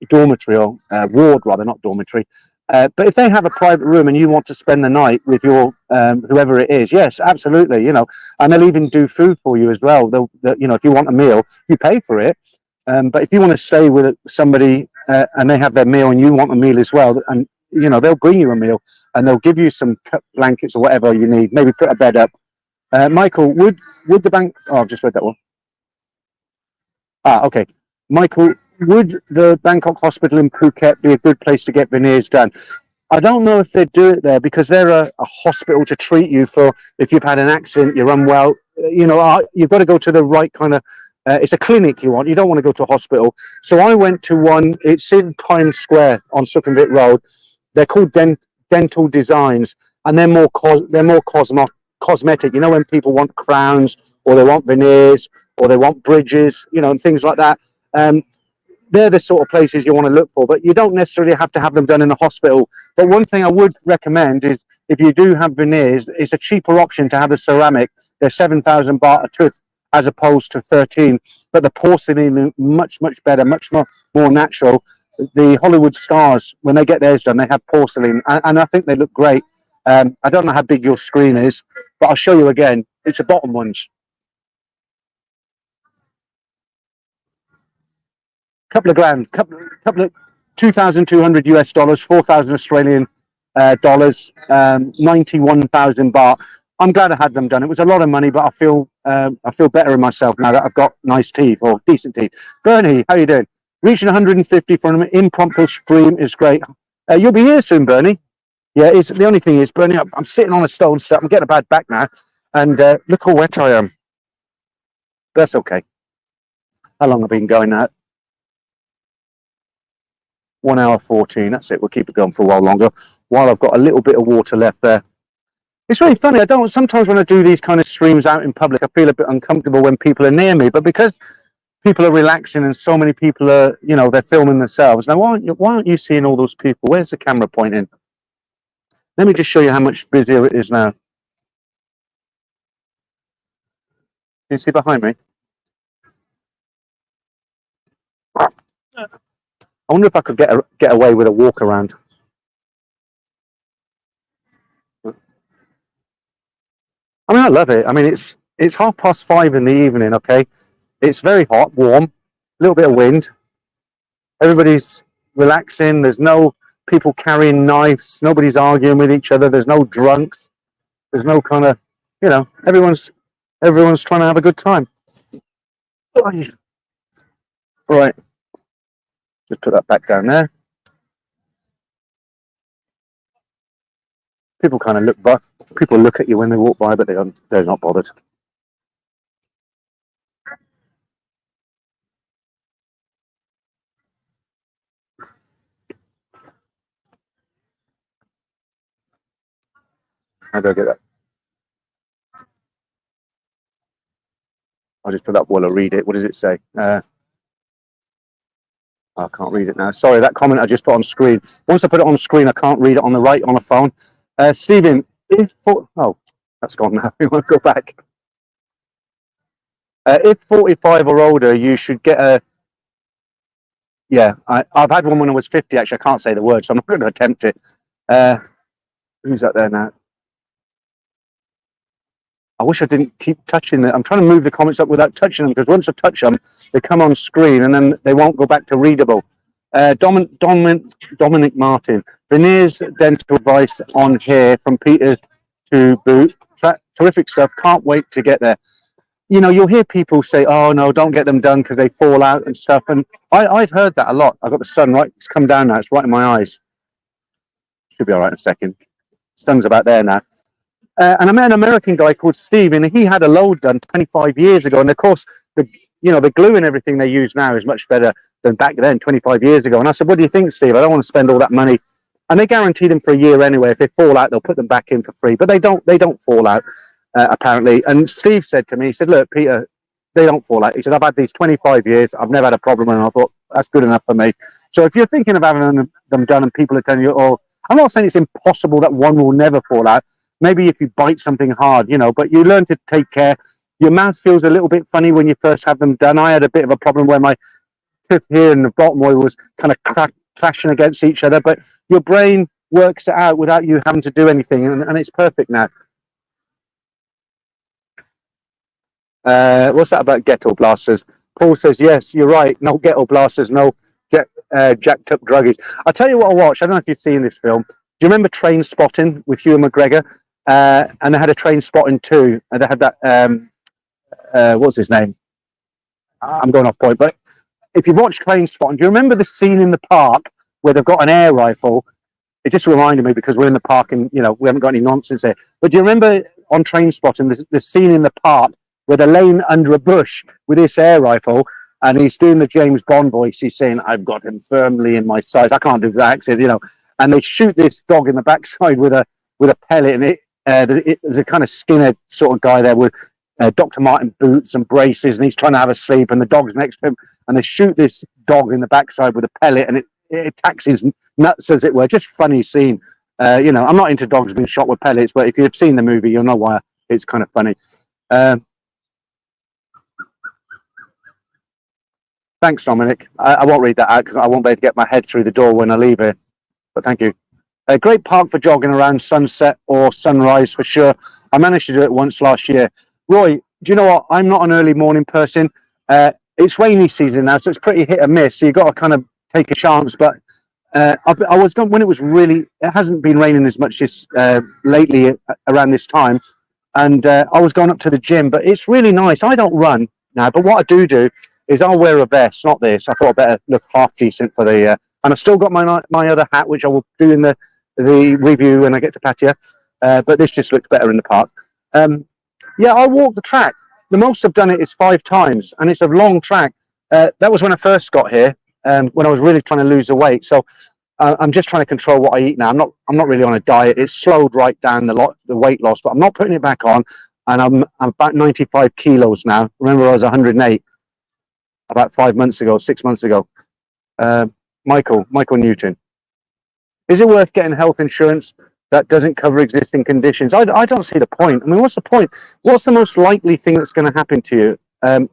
dormitory or ward, rather, not dormitory. But if they have a private room and you want to spend the night with your whoever it is, yes, absolutely. You know, and they'll even do food for you as well. You know, if you want a meal, you pay for it. But if you want to stay with somebody and they have their meal and you want a meal as well, and you know, they'll bring you a meal and they'll give you some blankets or whatever you need. Maybe put a bed up. Michael, would the bank? Oh, I've just read that one. Ah, okay. Michael, would the Bangkok hospital in Phuket be a good place to get veneers done? I don't know if they'd do it there because they're a hospital to treat you for if you've had an accident, you're unwell. You know, you've got to go to the right kind of. It's a clinic you want. You don't want to go to a hospital. So I went to one. It's in Times Square on Sukhumvit Road. They're called Dental Designs, and they're more cosmetic. You know, when people want crowns or they want veneers or they want bridges, you know, and things like that. They're the sort of places you want to look for, but you don't necessarily have to have them done in a hospital. But one thing I would recommend is if you do have veneers, it's a cheaper option to have the ceramic. They're 7,000 baht a tooth as opposed to 13, but the porcelain is much better, much more natural. The Hollywood stars, when they get theirs done, they have porcelain, and I think they look great. I don't know how big your screen is, but I'll show you again. It's the bottom ones. Couple of grand, couple of 2,200 US dollars, 4,000 Australian dollars, 91,000 baht. I'm glad I had them done. It was a lot of money, but I feel better in myself now that I've got nice teeth or decent teeth. Bernie, how you doing? Reaching 150 from an impromptu stream is great. You'll be here soon, Bernie. Yeah, it's the only thing is, Bernie, I'm sitting on a stone step. I'm getting a bad back now, and look how wet I am. That's okay. How long have I been going now? 1 hour 14. That's it. We'll keep it going for a while longer while I've got a little bit of water left there. It's really funny. Sometimes when I do these kind of streams out in public, I feel a bit uncomfortable when people are near me, but because people are relaxing and so many people are, you know, they're filming themselves. Now, why aren't you seeing all those people? Where's the camera pointing? Let me just show you how much busier it is now. Can you see behind me? I wonder if I could get away with a walk around. I mean, I love it. I mean, it's 5:30 in the evening. Okay, it's very hot, warm, a little bit of wind. Everybody's relaxing. There's no people carrying knives. Nobody's arguing with each other. There's no drunks. There's no kind of, you know, everyone's trying to have a good time. Right, just put that back down there. People kind of people look at you when they walk by, but they're not bothered. How do I get that? I'll just put up while I read it. What does it say? I can't read it now. Sorry, that comment I just put on screen. Once I put it on screen, I can't read it on the right on a phone. Stephen, oh, that's gone now. We want to go back. If 45 or older, you should get a. Yeah, I've had one when I was 50. Actually, I can't say the word, so I'm not going to attempt it. Who's that there now? I wish I didn't keep touching it. I'm trying to move the comments up without touching them, because once I touch them, they come on screen and then they won't go back to readable. Dominic Martin. Veneers dental advice on hair from Peter to Boot. Terrific stuff. Can't wait to get there. You know, you'll hear people say, oh, no, don't get them done because they fall out and stuff. And I'd heard that a lot. I've got the sun right. It's come down now. It's right in my eyes. Should be all right in a second. Sun's about there now. And I met an American guy called Steve, and he had a load done 25 years ago. And of course, the glue and everything they use now is much better than back then, 25 years ago. And I said, what do you think, Steve? I don't want to spend all that money. And they guarantee them for a year anyway. If they fall out, they'll put them back in for free. But they don't fall out, apparently. And Steve said to me, he said, look, Peter, they don't fall out. He said, I've had these 25 years. I've never had a problem. And I thought, that's good enough for me. So if you're thinking of having them done and people are telling you, oh, I'm not saying it's impossible that one will never fall out. Maybe if you bite something hard, but you learn to take care. Your mouth feels a little bit funny when you first have them done. I had a bit of a problem where my tooth here and the bottom was kind of clashing against each other, but your brain works it out without you having to do anything, and it's perfect now. What's that about ghetto blasters? Paul says, yes, you're right. No ghetto blasters, no jacked up druggies. I'll tell you what I watched. I don't know if you've seen this film. Do you remember Train Spotting with Hugh McGregor? And they had a Train Spotting 2, and they had that what's his name? I'm going off point, but if you watch Train Spotting, do you remember the scene in the park where they've got an air rifle? It just reminded me because we're in the park and we haven't got any nonsense here. But do you remember on Train Spotting the scene in the park where they're laying under a bush with this air rifle, and he's doing the James Bond voice? He's saying, "I've got him firmly in my sights." I can't do that accent, And they shoot this dog in the backside with a pellet, and there's a kind of skinhead sort of guy there with Dr. Martin boots and braces, and he's trying to have a sleep, and the dog's next to him, and they shoot this dog in the backside with a pellet, and it attacks his nuts, as it were. Just funny scene. I'm not into dogs being shot with pellets, but if you've seen the movie, you'll know why it's kind of funny. Thanks, Dominic. I won't read that out because I won't be able to get my head through the door when I leave here, but thank you. A great park for jogging around sunset or sunrise for sure. I managed to do it once last year. Roy, do you know what? I'm not an early morning person. It's rainy season now, so it's pretty hit and miss. So you've got to kind of take a chance. But I was going when it was really. It hasn't been raining as much as lately around this time, and I was going up to the gym. But it's really nice. I don't run now, but what I do is I'll wear a vest, not this. I thought I better look half decent for the. And I've still got my other hat, which I will do in the review when I get to Pattaya. But this just looks better in the park. I walk the track. The most I've done it is 5 times, and it's a long track. That was when I first got here, when I was really trying to lose the weight. So I'm just trying to control what I eat now. I'm not really on a diet. It's slowed right down the weight loss, but I'm not putting it back on. And I'm about 95 kilos now. Remember, I was 108 about 6 months ago. Michael Newton. Is it worth getting health insurance that doesn't cover existing conditions? I don't see the point. I mean, what's the point? What's the most likely thing that's going to happen to you?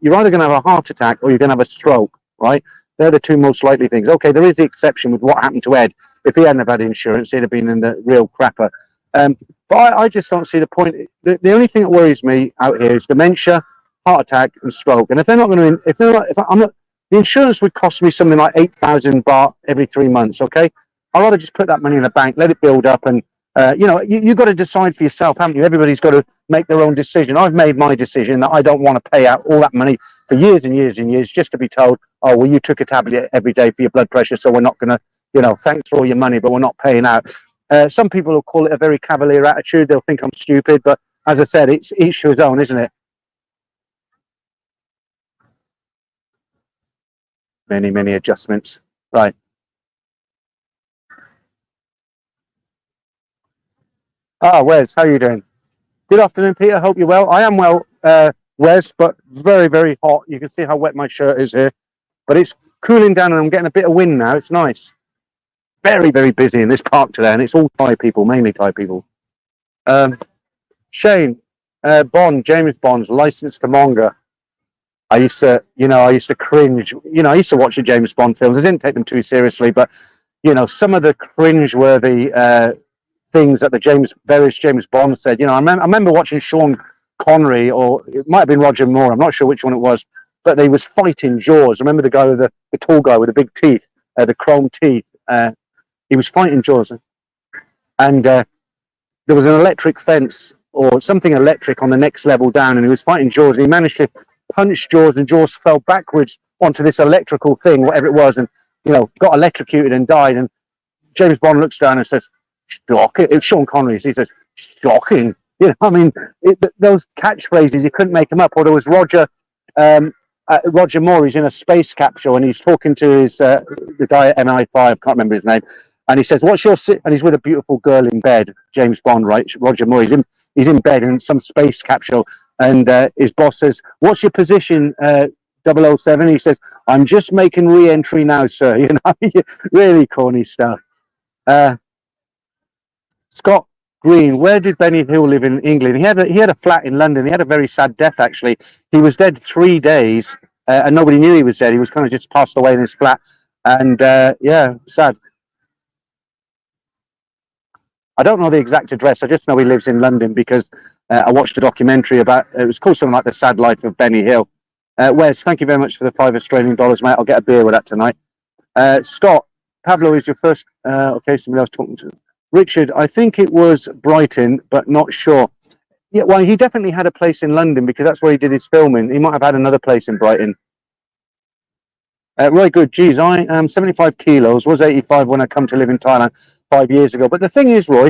You're either going to have a heart attack or you're going to have a stroke, right? They're the two most likely things. Okay, there is the exception with what happened to Ed. If he hadn't have had insurance, he'd have been in the real crapper. But I just don't see the point. The only thing that worries me out here is dementia, heart attack, and stroke. And if they're not going to, the insurance would cost me something like 8,000 baht every 3 months. Okay, I'd rather just put that money in the bank, let it build up, and you've got to decide for yourself, haven't you? Everybody's got to make their own decision. I've made my decision that I don't want to pay out all that money for years and years and years just to be told, oh, well, you took a tablet every day for your blood pressure, so we're not going to, thanks for all your money, but we're not paying out. Some people will call it a very cavalier attitude. They'll think I'm stupid, but as I said, it's each to his own, isn't it? Many adjustments. Right. Ah, Wes, how are you doing? Good afternoon, Peter. Hope you're well. I am well, Wes, but very hot. You can see how wet my shirt is here. But it's cooling down and I'm getting a bit of wind now. It's nice. Very busy in this park today, and it's all Thai people, mainly Thai people. Um, Shane, James Bond's License to Monger. I used to cringe. I used to watch the James Bond films. I didn't take them too seriously, but some of the cringe-worthy things that various James Bond said. I remember watching Sean Connery, or it might have been Roger Moore. I'm not sure which one it was, but they was fighting Jaws. Remember the guy with the tall guy with the big teeth, the chrome teeth. He was fighting Jaws, and there was an electric fence or something electric on the next level down, and he was fighting Jaws. And he managed to punch Jaws, and Jaws fell backwards onto this electrical thing, whatever it was, and got electrocuted and died. And James Bond looks down and says, "Shocking!" It's Sean Connery. So he says, "Shocking." Those catchphrases, you couldn't make them up. Or there was Roger Moore. He's in a space capsule and he's talking to the guy at MI5. Can't remember his name. And he says, "What's your?" And he's with a beautiful girl in bed. James Bond, right? Roger Moore. He's in bed in some space capsule, and his boss says, "What's your position, 007?" He says, "I'm just making re-entry now, sir." Really corny stuff. Scott Green, where did Benny Hill live in England? He had a flat in London. He had a very sad death, actually. He was dead 3 days, and nobody knew he was dead. He was kind of just passed away in his flat, and sad. I don't know the exact address. I just know he lives in London because I watched a documentary about. It was called something like "The Sad Life of Benny Hill." Wes, thank you very much for the £5 Australian, mate. I'll get a beer with that tonight. Scott, Pablo is your first. Okay, somebody else talking to. Richard, I think it was Brighton, but not sure. Yeah, well, he definitely had a place in London because that's where he did his filming. He might have had another place in Brighton. Roy Good, geez, I am 75 kilos, was 85 when I come to live in Thailand 5 years ago. But the thing is, Roy,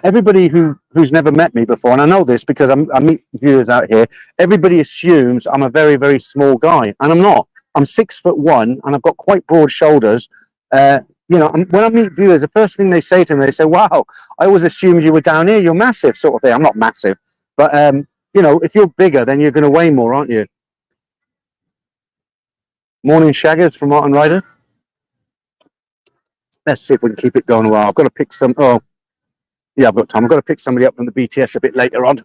everybody who's never met me before, and I know this because I meet viewers out here, everybody assumes I'm a very small guy, and I'm not. I'm 6'1", and I've got quite broad shoulders. When I meet viewers, the first thing they say to me, they say, "Wow, I always assumed you were down here. You're massive," sort of thing. I'm not massive, but if you're bigger, then you're going to weigh more, aren't you? Morning Shaggers from Martin Ryder. Let's see if we can keep it going a while. I've got to pick some. Oh, yeah, I've got time. I've got to pick somebody up from the BTS a bit later on.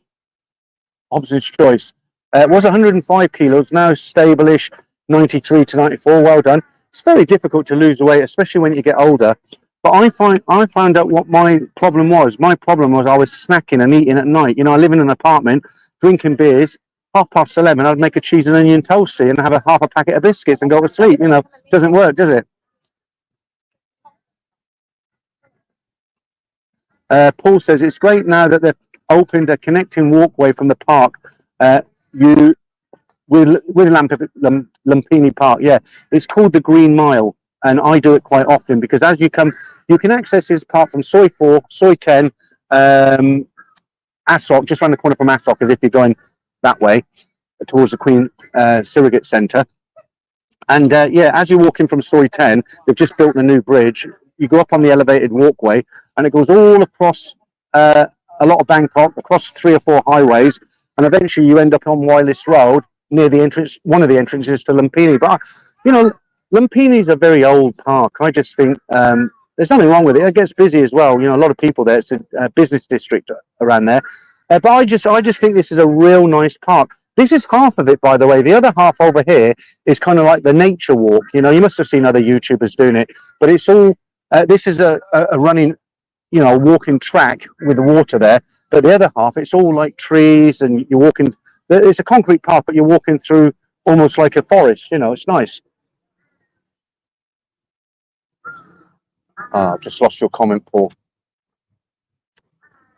Hobson's choice. It was 105 kilos. Now stable-ish, 93 to 94. Well done. It's very difficult to lose weight, especially when you get older. But I found out what my problem was. My problem was I was snacking and eating at night. I live in an apartment, drinking beers. 11:30, I'd make a cheese and onion toastie and have half a packet of biscuits and go to sleep. It doesn't work, does it? Paul says it's great now that they've opened a connecting walkway from the park. With Lumpini Park, yeah, it's called the Green Mile, and I do it quite often because as you come, you can access this park from Soi 4, Soi 10, Asok, just around the corner from Asok, as if you're going that way towards the Queen Surrogate Centre. And as you're walking from Soi 10, they've just built the new bridge. You go up on the elevated walkway, and it goes all across a lot of Bangkok, across 3 or 4 highways, and eventually you end up on Wireless Road near the entrance, one of the entrances to Lumpini. But Lumpini is a very old park. I just think there's nothing wrong with it. It gets busy as well. A lot of people there. It's a business district around there. But I just think this is a real nice park. This is half of it, by the way. The other half over here is kind of like the nature walk. You must have seen other YouTubers doing it, but it's all. This is a running, walking track with the water there. But the other half, it's all like trees, and you're walking. It's a concrete path, but you're walking through almost like a forest. It's nice. I've just lost your comment, Paul.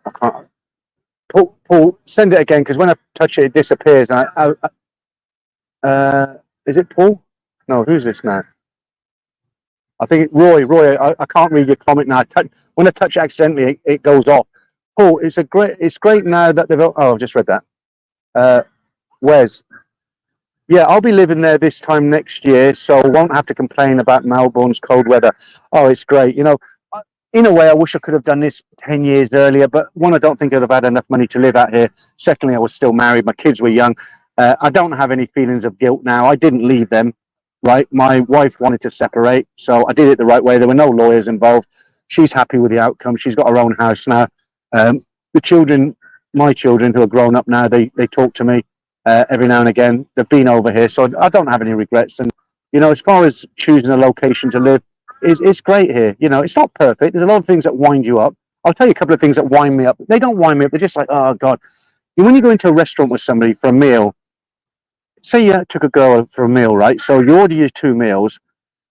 I can't. Paul, send it again because when I touch it, it disappears. Is it Paul? No, who's this now? I think Roy, I can't read your comment now. When I touch it accidentally, it goes off. Paul, it's great now that they've. Oh, I've just read that. Wes, yeah, I'll be living there this time next year, so I won't have to complain about Melbourne's cold weather. Oh, it's great. You know, in a way, I wish I could have done this 10 years earlier, but one, I don't think I'd have had enough money to live out here. Secondly, I was still married. My kids were young. I don't have any feelings of guilt now. I didn't leave them, right? My wife wanted to separate, so I did it the right way. There were no lawyers involved. She's happy with the outcome. She's got her own house now. The children, my children who are grown up now, they talk to me every now and again. They've been over here, so I don't have any regrets. And, you know, as far as choosing a location to live, it's great here. You know, it's not perfect. There's a lot of things that wind you up. I'll tell you a couple of things that wind me up. They don't wind me up. They're just like, oh, God. When you go into a restaurant with somebody for a meal, say you took a girl for a meal, right? So you order your 2 meals,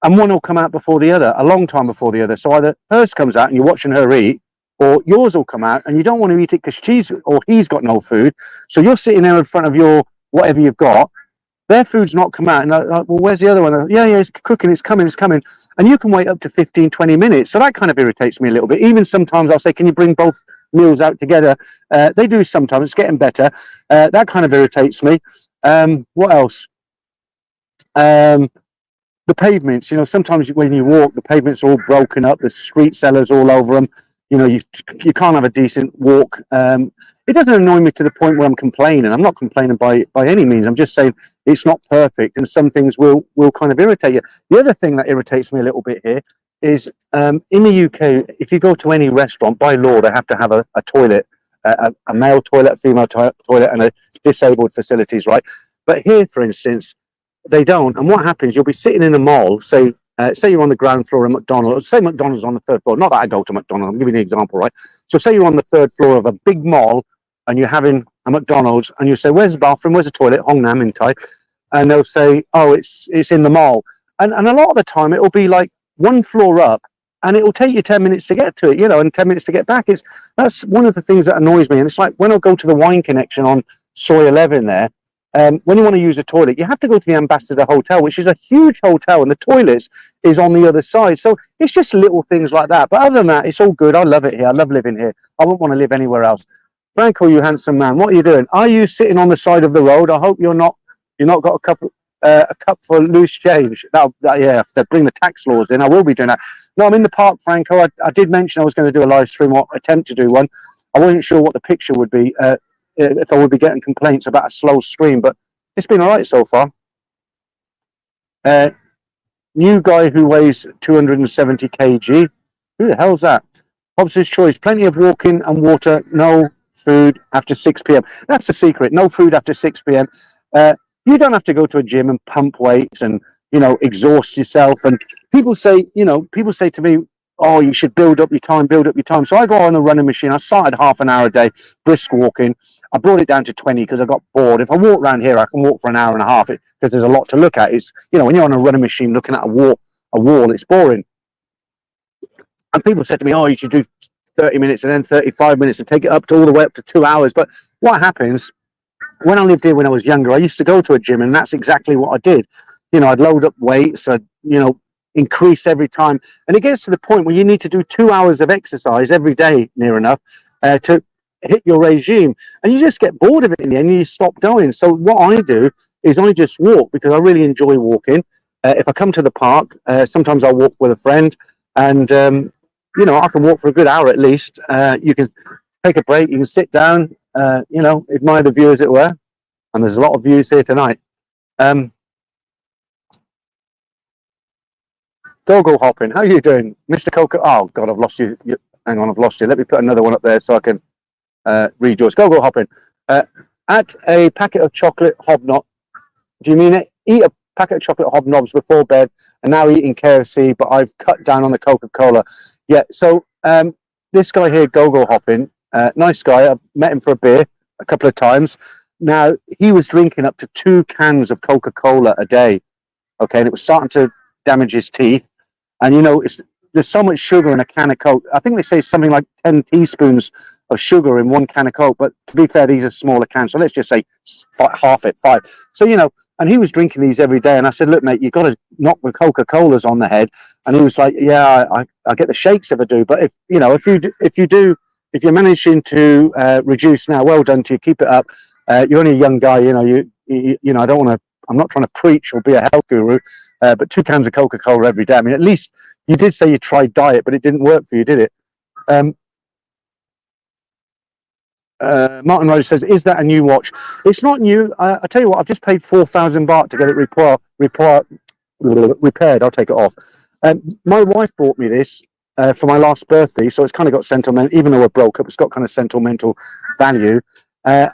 and one will come out before the other, a long time before the other. So either hers comes out and you're watching her eat, or yours will come out and you don't want to eat it because she's or he's got no food. So you're sitting there in front of your whatever you've got. Their food's not come out. And well, where's the other one? Yeah, it's cooking, it's coming. And you can wait up to 15, 20 minutes. So that kind of irritates me a little bit. Even sometimes I'll say, can you bring both meals out together? They do sometimes. It's getting better. That kind of irritates me. What else? The pavements, you know, sometimes when you walk, the pavements are all broken up. There's street sellers all over them. You know, you can't have a decent walk. It doesn't annoy me to the point where I'm complaining. I'm not complaining by any means. I'm just saying it's not perfect, and some things will kind of irritate you. The other thing that irritates me a little bit here is in the UK, if you go to any restaurant, by law, they have to have a toilet, a male toilet, a female toilet, and a disabled facilities, right? But here, for instance, they don't. And what happens, you'll be sitting in a mall, say you're on the ground floor of McDonald's, say McDonald's on the 3rd floor. Not that I go to McDonald's, I'm giving you an example, right? So say you're on the 3rd floor of a big mall and you're having a McDonald's and you say, where's the bathroom? Where's the toilet? Hong Nam in Thai. And they'll say, oh, it's in the mall. And a lot of the time it'll be like 1 floor up and it'll take you 10 minutes to get to it, you know, and 10 minutes to get back. That's one of the things that annoys me. And it's like when I go to the Wine Connection on Soy 11 there, when you want to use a toilet, you have to go to the Ambassador Hotel, which is a huge hotel, and the toilets is on the other side. So it's just little things like that. But other than that, it's all good. I love it here. I love living here. I wouldn't want to live anywhere else. Franco, you handsome man, what are you doing? Are you sitting on the side of the road? I hope you're not got a cup for loose change. Yeah, if they bring the tax laws in, I will be doing that. No, I'm in the park, Franco. I did mention I was going to do a live stream or attempt to do one. I wasn't sure what the picture would be. If I would be getting complaints about a slow stream, but it's been all right so far. New guy who weighs 270 kg. Who the hell's that? Hobson's Choice. Plenty of walking and water. No food after 6 p.m. That's the secret. No food after 6 p.m. You don't have to go to a gym and pump weights and, you know, exhaust yourself. And people say to me, oh, you should build up your time. So I go on the running machine. I started half an hour a day, brisk walking. I brought it down to 20 because I got bored. If I walk around here, I can walk for an hour and a half because there's a lot to look at. It's, you know, when you're on a running machine looking at a wall, it's boring. And people said to me, oh, you should do 30 minutes and then 35 minutes and take it all the way up to 2 hours. But what happens, when I lived here when I was younger, I used to go to a gym and that's exactly what I did. You know, I'd load up weights, I'd, you know, increase every time. And it gets to the point where you need to do 2 hours of exercise every day, near enough, to hit your regime. And you just get bored of it in the end and you stop going. So what I do is I just walk because I really enjoy walking. If I come to the park, sometimes I'll walk with a friend and, you know, I can walk for a good hour at least. You can take a break, you can sit down, you know, admire the view as it were. And there's a lot of views here tonight. Go hopping. How are you doing, Mr. Coco? Oh God, I've lost you. Hang on, I've lost you. Let me put another one up there so I can read yours. Go hopping. At a packet of chocolate hobnob. Do you mean it? Eat a packet of chocolate hobnobs before bed, and now eating KFC. But I've cut down on the Coca-Cola. Yeah. So this guy here, go hopping, nice guy. I've met him for a beer a couple of times. Now he was drinking up to 2 cans of Coca-Cola a day. Okay, and it was starting to damage his teeth. And you know, there's so much sugar in a can of Coke. I think they say something like 10 teaspoons of sugar in 1 can of Coke. But to be fair, these are smaller cans. So let's just say half it, 5. So, you know, And he was drinking these every day. And I said, look, mate, you've got to knock the Coca-Colas on the head. And he was like, yeah, I get the shakes if I do. But if you're managing to reduce now, well done to you. Keep it up. You're only a young guy. I don't want to, I'm not trying to preach or be a health guru, but 2 cans of Coca-Cola every day. I mean, at least you did say you tried diet, but it didn't work for you, did it? Martin Rose says, is that a new watch? It's not new. I tell you what, I've just paid 4,000 baht to get it repaired. I'll take it off. My wife bought me this for my last birthday, so it's kind of got sentimental, even though we're broke up, it's got kind of sentimental value. And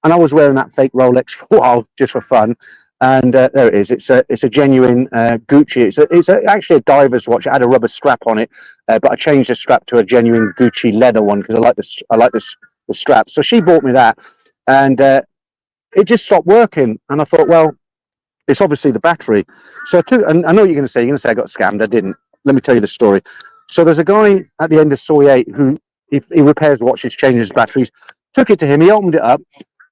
I was wearing that fake Rolex for a while just for fun. And there it is. It's a genuine Gucci. It's actually a diver's watch. It had a rubber strap on it, but I changed the strap to a genuine Gucci leather one because I like the strap. So she bought me that, and it just stopped working. And I thought, well, it's obviously the battery. So and I know what you're going to say. You're going to say I got scammed. I didn't. Let me tell you the story. So there's a guy at the end of Soy 8 who, if he repairs watches, changes batteries. Took it to him. He opened it up.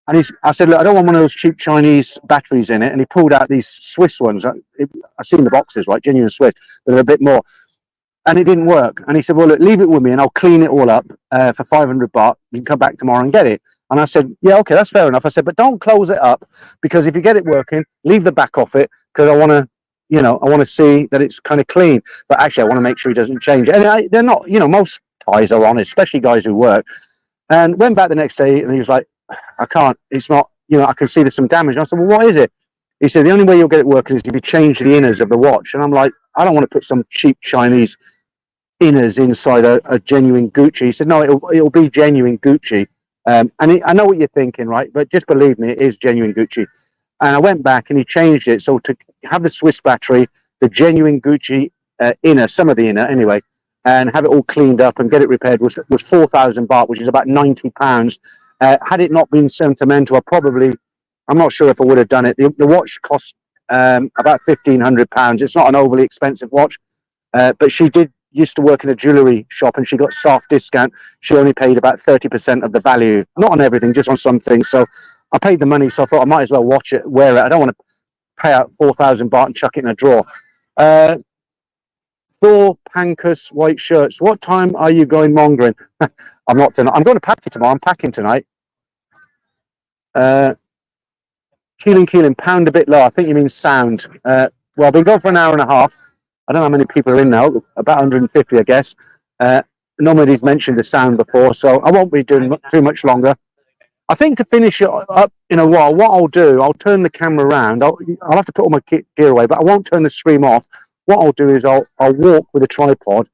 And I said, look, I don't want one of those cheap Chinese batteries in it. And he pulled out these Swiss ones. I've seen the boxes, right? Genuine Swiss, but they're a bit more. And it didn't work. And he said, well, look, leave it with me and I'll clean it all up for 500 baht. You can come back tomorrow and get it. And I said, yeah, okay, that's fair enough. I said, but don't close it up, because if you get it working, leave the back off it, because I want to see that it's kind of clean. But actually, I want to make sure he doesn't change it. And they're not, most Thais are honest, especially guys who work. And went back the next day and he was like, I can't, it's not, I can see there's some damage. And I said, well, what is it? He said, the only way you'll get it working is if you change the inners of the watch. And I'm like, I don't want to put some cheap Chinese inners inside a genuine Gucci. He said, no, it'll be genuine Gucci. I know what you're thinking, right? But just believe me, it is genuine Gucci. And I went back and he changed it. So to have the Swiss battery, the genuine Gucci inner, some of the inner anyway, and have it all cleaned up and get it repaired was 4,000 baht, which is about £90. Had it not been sentimental, I'm not sure if I would have done it. The watch cost about £1,500. It's not an overly expensive watch, but she used to work in a jewellery shop and she got soft discount. She only paid about 30% of the value, not on everything, just on some things. So I paid the money, so I thought I might as well wear it. I don't want to pay out 4,000 baht and chuck it in a drawer. 4 Pankus white shirts. What time are you going mongering? I'm not tonight. I'm going to Pattaya tomorrow. I'm packing tonight. Keeling, pound a bit low. I think you mean sound. Well, I've been gone for an hour and a half. I don't know how many people are in now. About 150, I guess. Nobody's mentioned the sound before, so I won't be doing too much longer. I think to finish it up in a while, what I'll do, I'll turn the camera around. I'll have to put all my gear away, but I won't turn the stream off. What I'll do is I'll walk with a tripod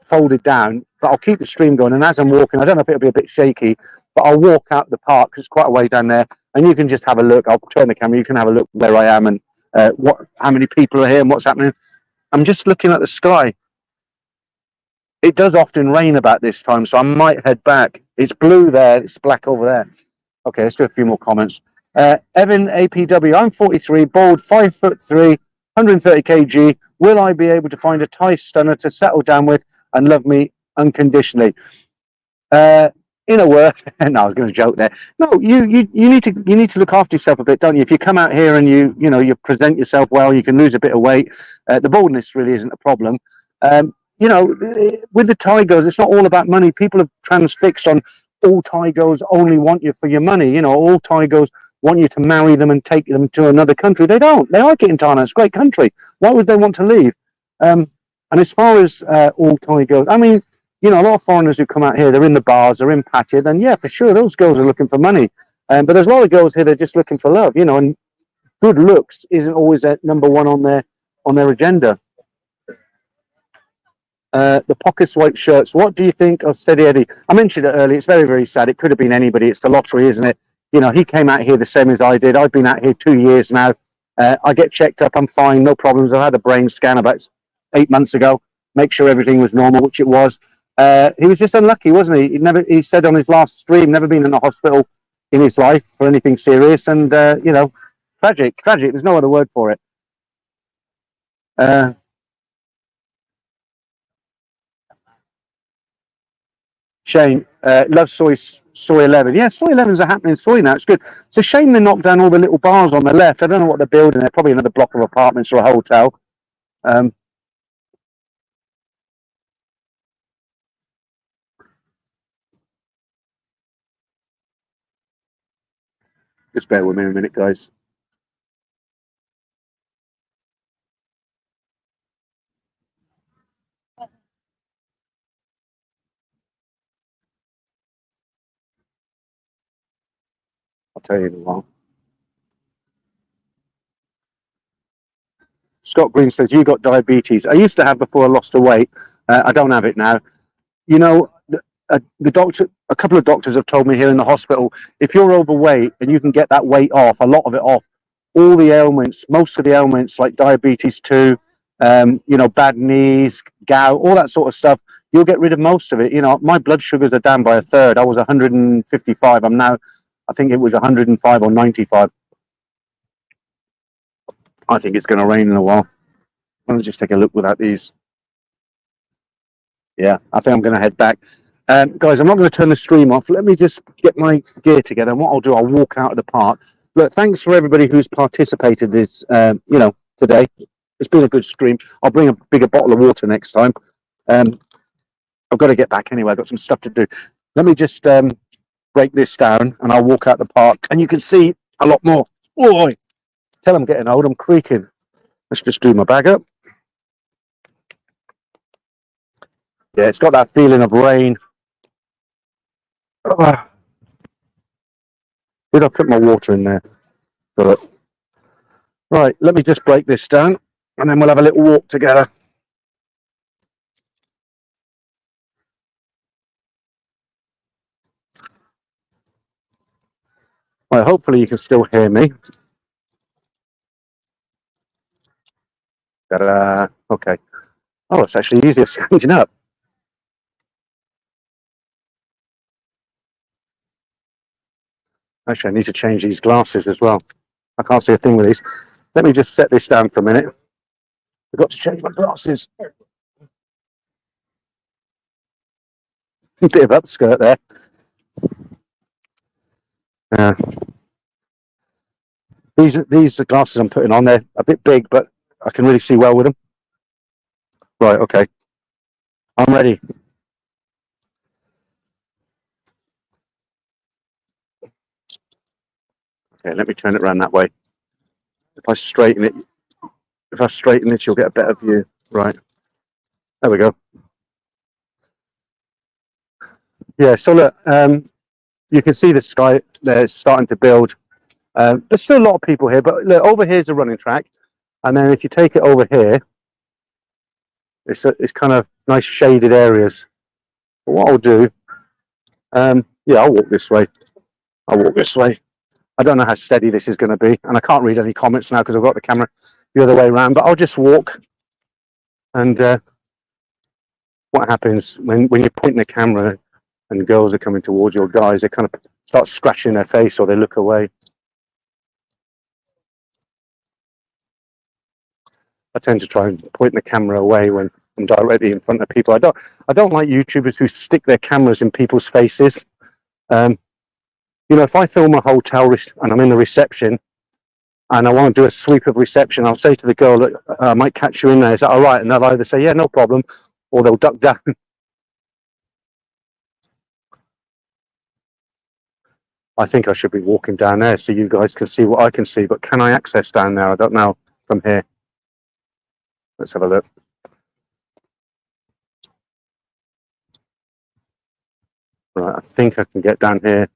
folded down, but I'll keep the stream going. And as I'm walking, I don't know if it'll be a bit shaky, but I'll walk out the park because it's quite a way down there, and you can just have a look. I'll turn the camera. You can have a look where I am and how many people are here and what's happening. I'm just looking at the sky. It does often rain about this time, so I might head back. It's blue there. It's black over there. Okay, let's do a few more comments. Evan APW, I'm 43, bald, 5'3", 130 kg. Will I be able to find a Thai stunner to settle down with and love me unconditionally? In a word, no, I was going to joke there. No, you need to look after yourself a bit, don't you? If you come out here and you present yourself well, you can lose a bit of weight. The baldness really isn't a problem. With the Thai girls, it's not all about money. People have transfixed on all Thai girls only want you for your money. All Thai girls want you to marry them and take them to another country. They don't. They like it in Thailand. It's a great country. Why would they want to leave? And as far as all Thai girls, I mean, a lot of foreigners who come out here, they're in the bars, they're in Pattaya, then yeah, for sure, those girls are looking for money. But there's a lot of girls here that are just looking for love, and good looks isn't always at number one on their agenda. The pockets white shirts. What do you think of Steady Eddie? I mentioned it earlier. It's very, very sad. It could have been anybody. It's the lottery, isn't it? He came out here the same as I did. I've been out here 2 years now. I get checked up. I'm fine. No problems. I had a brain scan about 8 months ago. Make sure everything was normal, which it was. He was just unlucky, wasn't he? He said on his last stream, never been in a hospital in his life for anything serious. And, tragic. There's no other word for it. Shane, love soy 11. Yeah, soy 11's a happening soy now. It's good. It's a shame they knocked down all the little bars on the left. I don't know what they're building. They're probably another block of apartments or a hotel. Just bear with me a minute, guys. I'll tell you in a while. Scott Green says, you got diabetes. I used to have before I lost the weight. I don't have it now. You know, the doctor, a couple of doctors have told me here in the hospital, if you're overweight and you can get that weight off, a lot of it off, all the ailments, most of the ailments like diabetes too, you know, bad knees, gout, all that sort of stuff, you'll get rid of most of it. You know, my blood sugars are down by a third. I was 155. I'm now, I think it was 105 or 95. I think it's going to rain in a while. Let me just take a look without these. Yeah, I think I'm going to head back. Guys, I'm not going to turn the stream off. Let me just get my gear together. And what I'll do, I'll walk out of the park. Look, thanks for everybody who's participated this, you know, today. It's been a good stream. I'll bring a bigger bottle of water next time. I've got to get back anyway. I've got some stuff to do. Let me just break this down and I'll walk out the park. And you can see a lot more. Oh, tell I'm getting old. I'm creaking. Let's just do my bag up. Yeah, it's got that feeling of rain. Did I put my water in there? Got it. Right, let me just break this down and then we'll have a little walk together. Right, hopefully you can still hear me. Ta-da. Okay. Oh, it's actually easier standing up. Actually, I need to change these glasses as well. I can't see a thing with these. Let me just set this down for a minute. I've got to change my glasses. A bit of upskirt there. These are glasses I'm putting on. They're a bit big, but I can really see well with them. Right, okay. I'm ready. Okay, let me turn it around that way. If I straighten it, you'll get a better view. Right. There we go. Yeah, so look, you can see the sky there starting to build. There's still a lot of people here, but look, over here's a running track. And then if you take it over here, it's kind of nice shaded areas. But what I'll do, yeah, I'll walk this way. I don't know how steady this is going to be, and I can't read any comments now because I've got the camera the other way around, but I'll just walk. And what happens when you're pointing the camera and girls are coming towards your guys, they kind of start scratching their face or they look away. I tend to try and point the camera away when I'm directly in front of people. I don't like YouTubers who stick their cameras in people's faces. You know, if I film a hotel and I'm in the reception and I want to do a sweep of reception, I'll say to the girl, look, I might catch you in there. Is that all right? And they'll either say, yeah, no problem, or they'll duck down. I think I should be walking down there so you guys can see what I can see, but can I access down there? I don't know from here. Let's have a look. Right, I think I can get down here.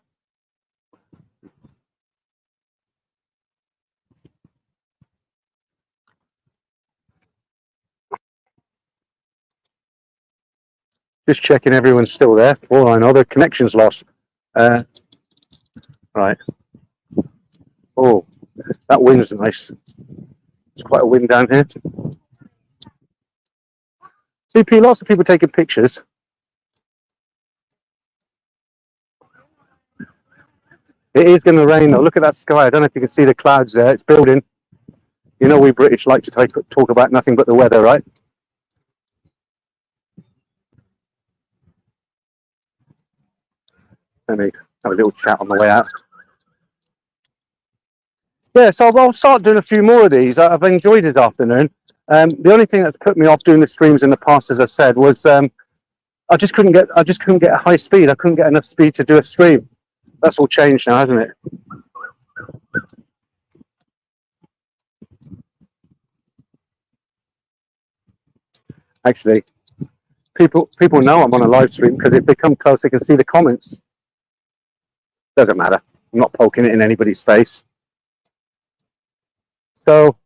Just checking everyone's still there. Oh, I know the connection's lost. Right. Oh, that wind's nice. It's quite a wind down here. CP, lots of people taking pictures. It is going to rain though. Look at that sky. I don't know if you can see the clouds there. It's building. You know we British like to talk about nothing but the weather, right? Let me have a little chat on the way out. Yeah, so I'll start doing a few more of these. I've enjoyed this afternoon. The only thing that's put me off doing the streams in the past, as I said, was I just couldn't get a high speed. I couldn't get enough speed to do a stream. That's all changed now, hasn't it? Actually, people know I'm on a live stream because if they come close, they can see the comments. Doesn't matter. I'm not poking it in anybody's face. So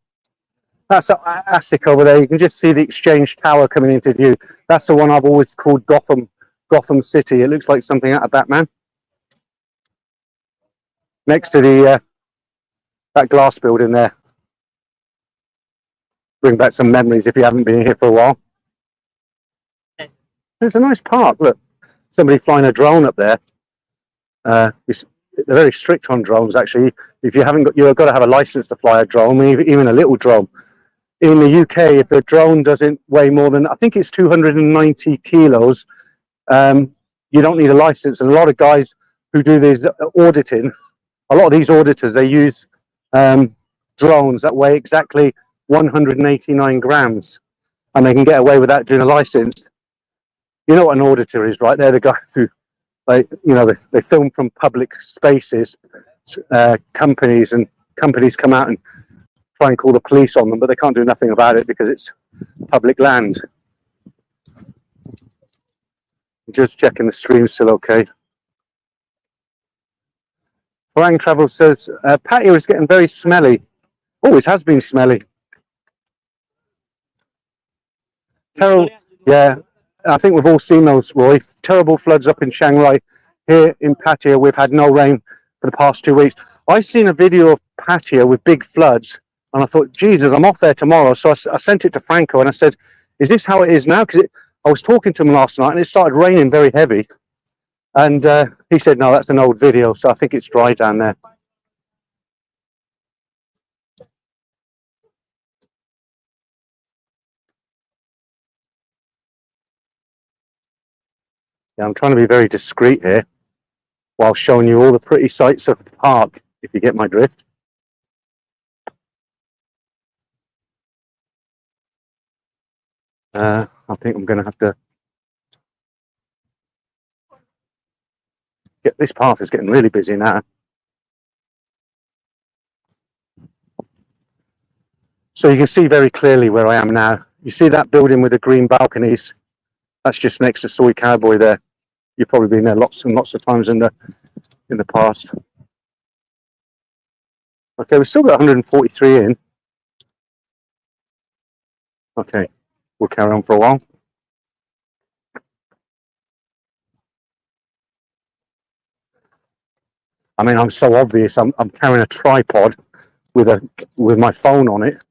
that's ASIC over there. You can just see the Exchange Tower coming into view. That's the one I've always called Gotham City. It looks like something out of Batman. Next to the that glass building there. Bring back some memories if you haven't been here for a while. It's a nice park. Look, somebody flying a drone up there. They're very strict on drones, actually. If you haven't got, you've got to have a license to fly a drone, even a little drone. In the UK, if a drone doesn't weigh more than, I think it's 290 kilos, you don't need a license. And a lot of guys who do this auditing, a lot of these auditors, they use drones that weigh exactly 189 grams, and they can get away without doing a license. You know what an auditor is, right? They're the guys who, like, you know, they film from public spaces. Companies come out and try and call the police on them, but they can't do nothing about it because it's public land. Just checking the stream's still okay. Orang Travel says Pattaya is getting very smelly. Always has been smelly. Terrible. Yeah, I think we've all seen those, Roy. Terrible floods up in Chiang Rai. Here in Pattaya, we've had no rain for the past 2 weeks. I seen a video of Pattaya with big floods, and I thought, Jesus, I'm off there tomorrow. So I sent it to Franco, and I said, is this how it is now? Because I was talking to him last night, and it started raining very heavy. And he said, no, that's an old video, so I think it's dry down there. Yeah, I'm trying to be very discreet here while showing you all the pretty sights of the park, if you get my drift. I think I'm going to have to get this path is getting really busy now. So you can see very clearly where I am now. You see that building with the green balconies? That's just next to Soy Cowboy there. You've probably been there lots and lots of times in the past. Okay, we've still got 143 in. Okay, we'll carry on for a while. I mean, I'm so obvious. I'm carrying a tripod with my phone on it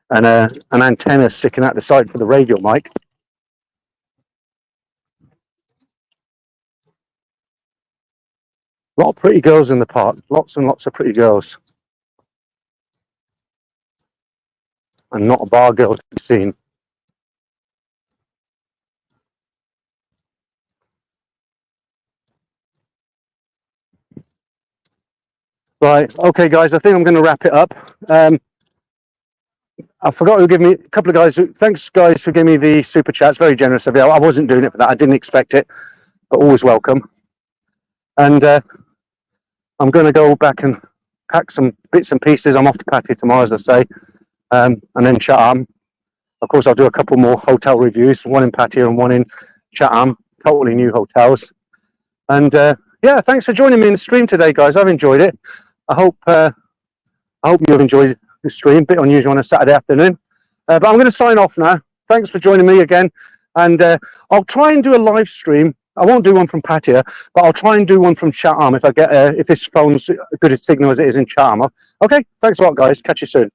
and an antenna sticking out the side for the radio mic. A lot of pretty girls in the park. Lots and lots of pretty girls. And not a bar girl to be seen. Right, okay guys, I think I'm going to wrap it up. I forgot to give me a couple of guys. Thanks guys for giving me the super chats. Very generous of you. I wasn't doing it for that. I didn't expect it, but always welcome. And I'm going to go back and pack some bits and pieces. I'm off to Pattaya tomorrow, as I say, and then Chatham. Of course, I'll do a couple more hotel reviews, one in Pattaya and one in Chatham, totally new hotels. And yeah, thanks for joining me in the stream today, guys. I've enjoyed it. I hope you've enjoyed the stream. Bit unusual on a Saturday afternoon, but I'm going to sign off now. Thanks for joining me again, and I'll try and do a live stream. I won't do one from Pattaya, but I'll try and do one from Chatham if I get if this phone's as good a signal as it is in Chatham. Okay, thanks a lot, guys. Catch you soon.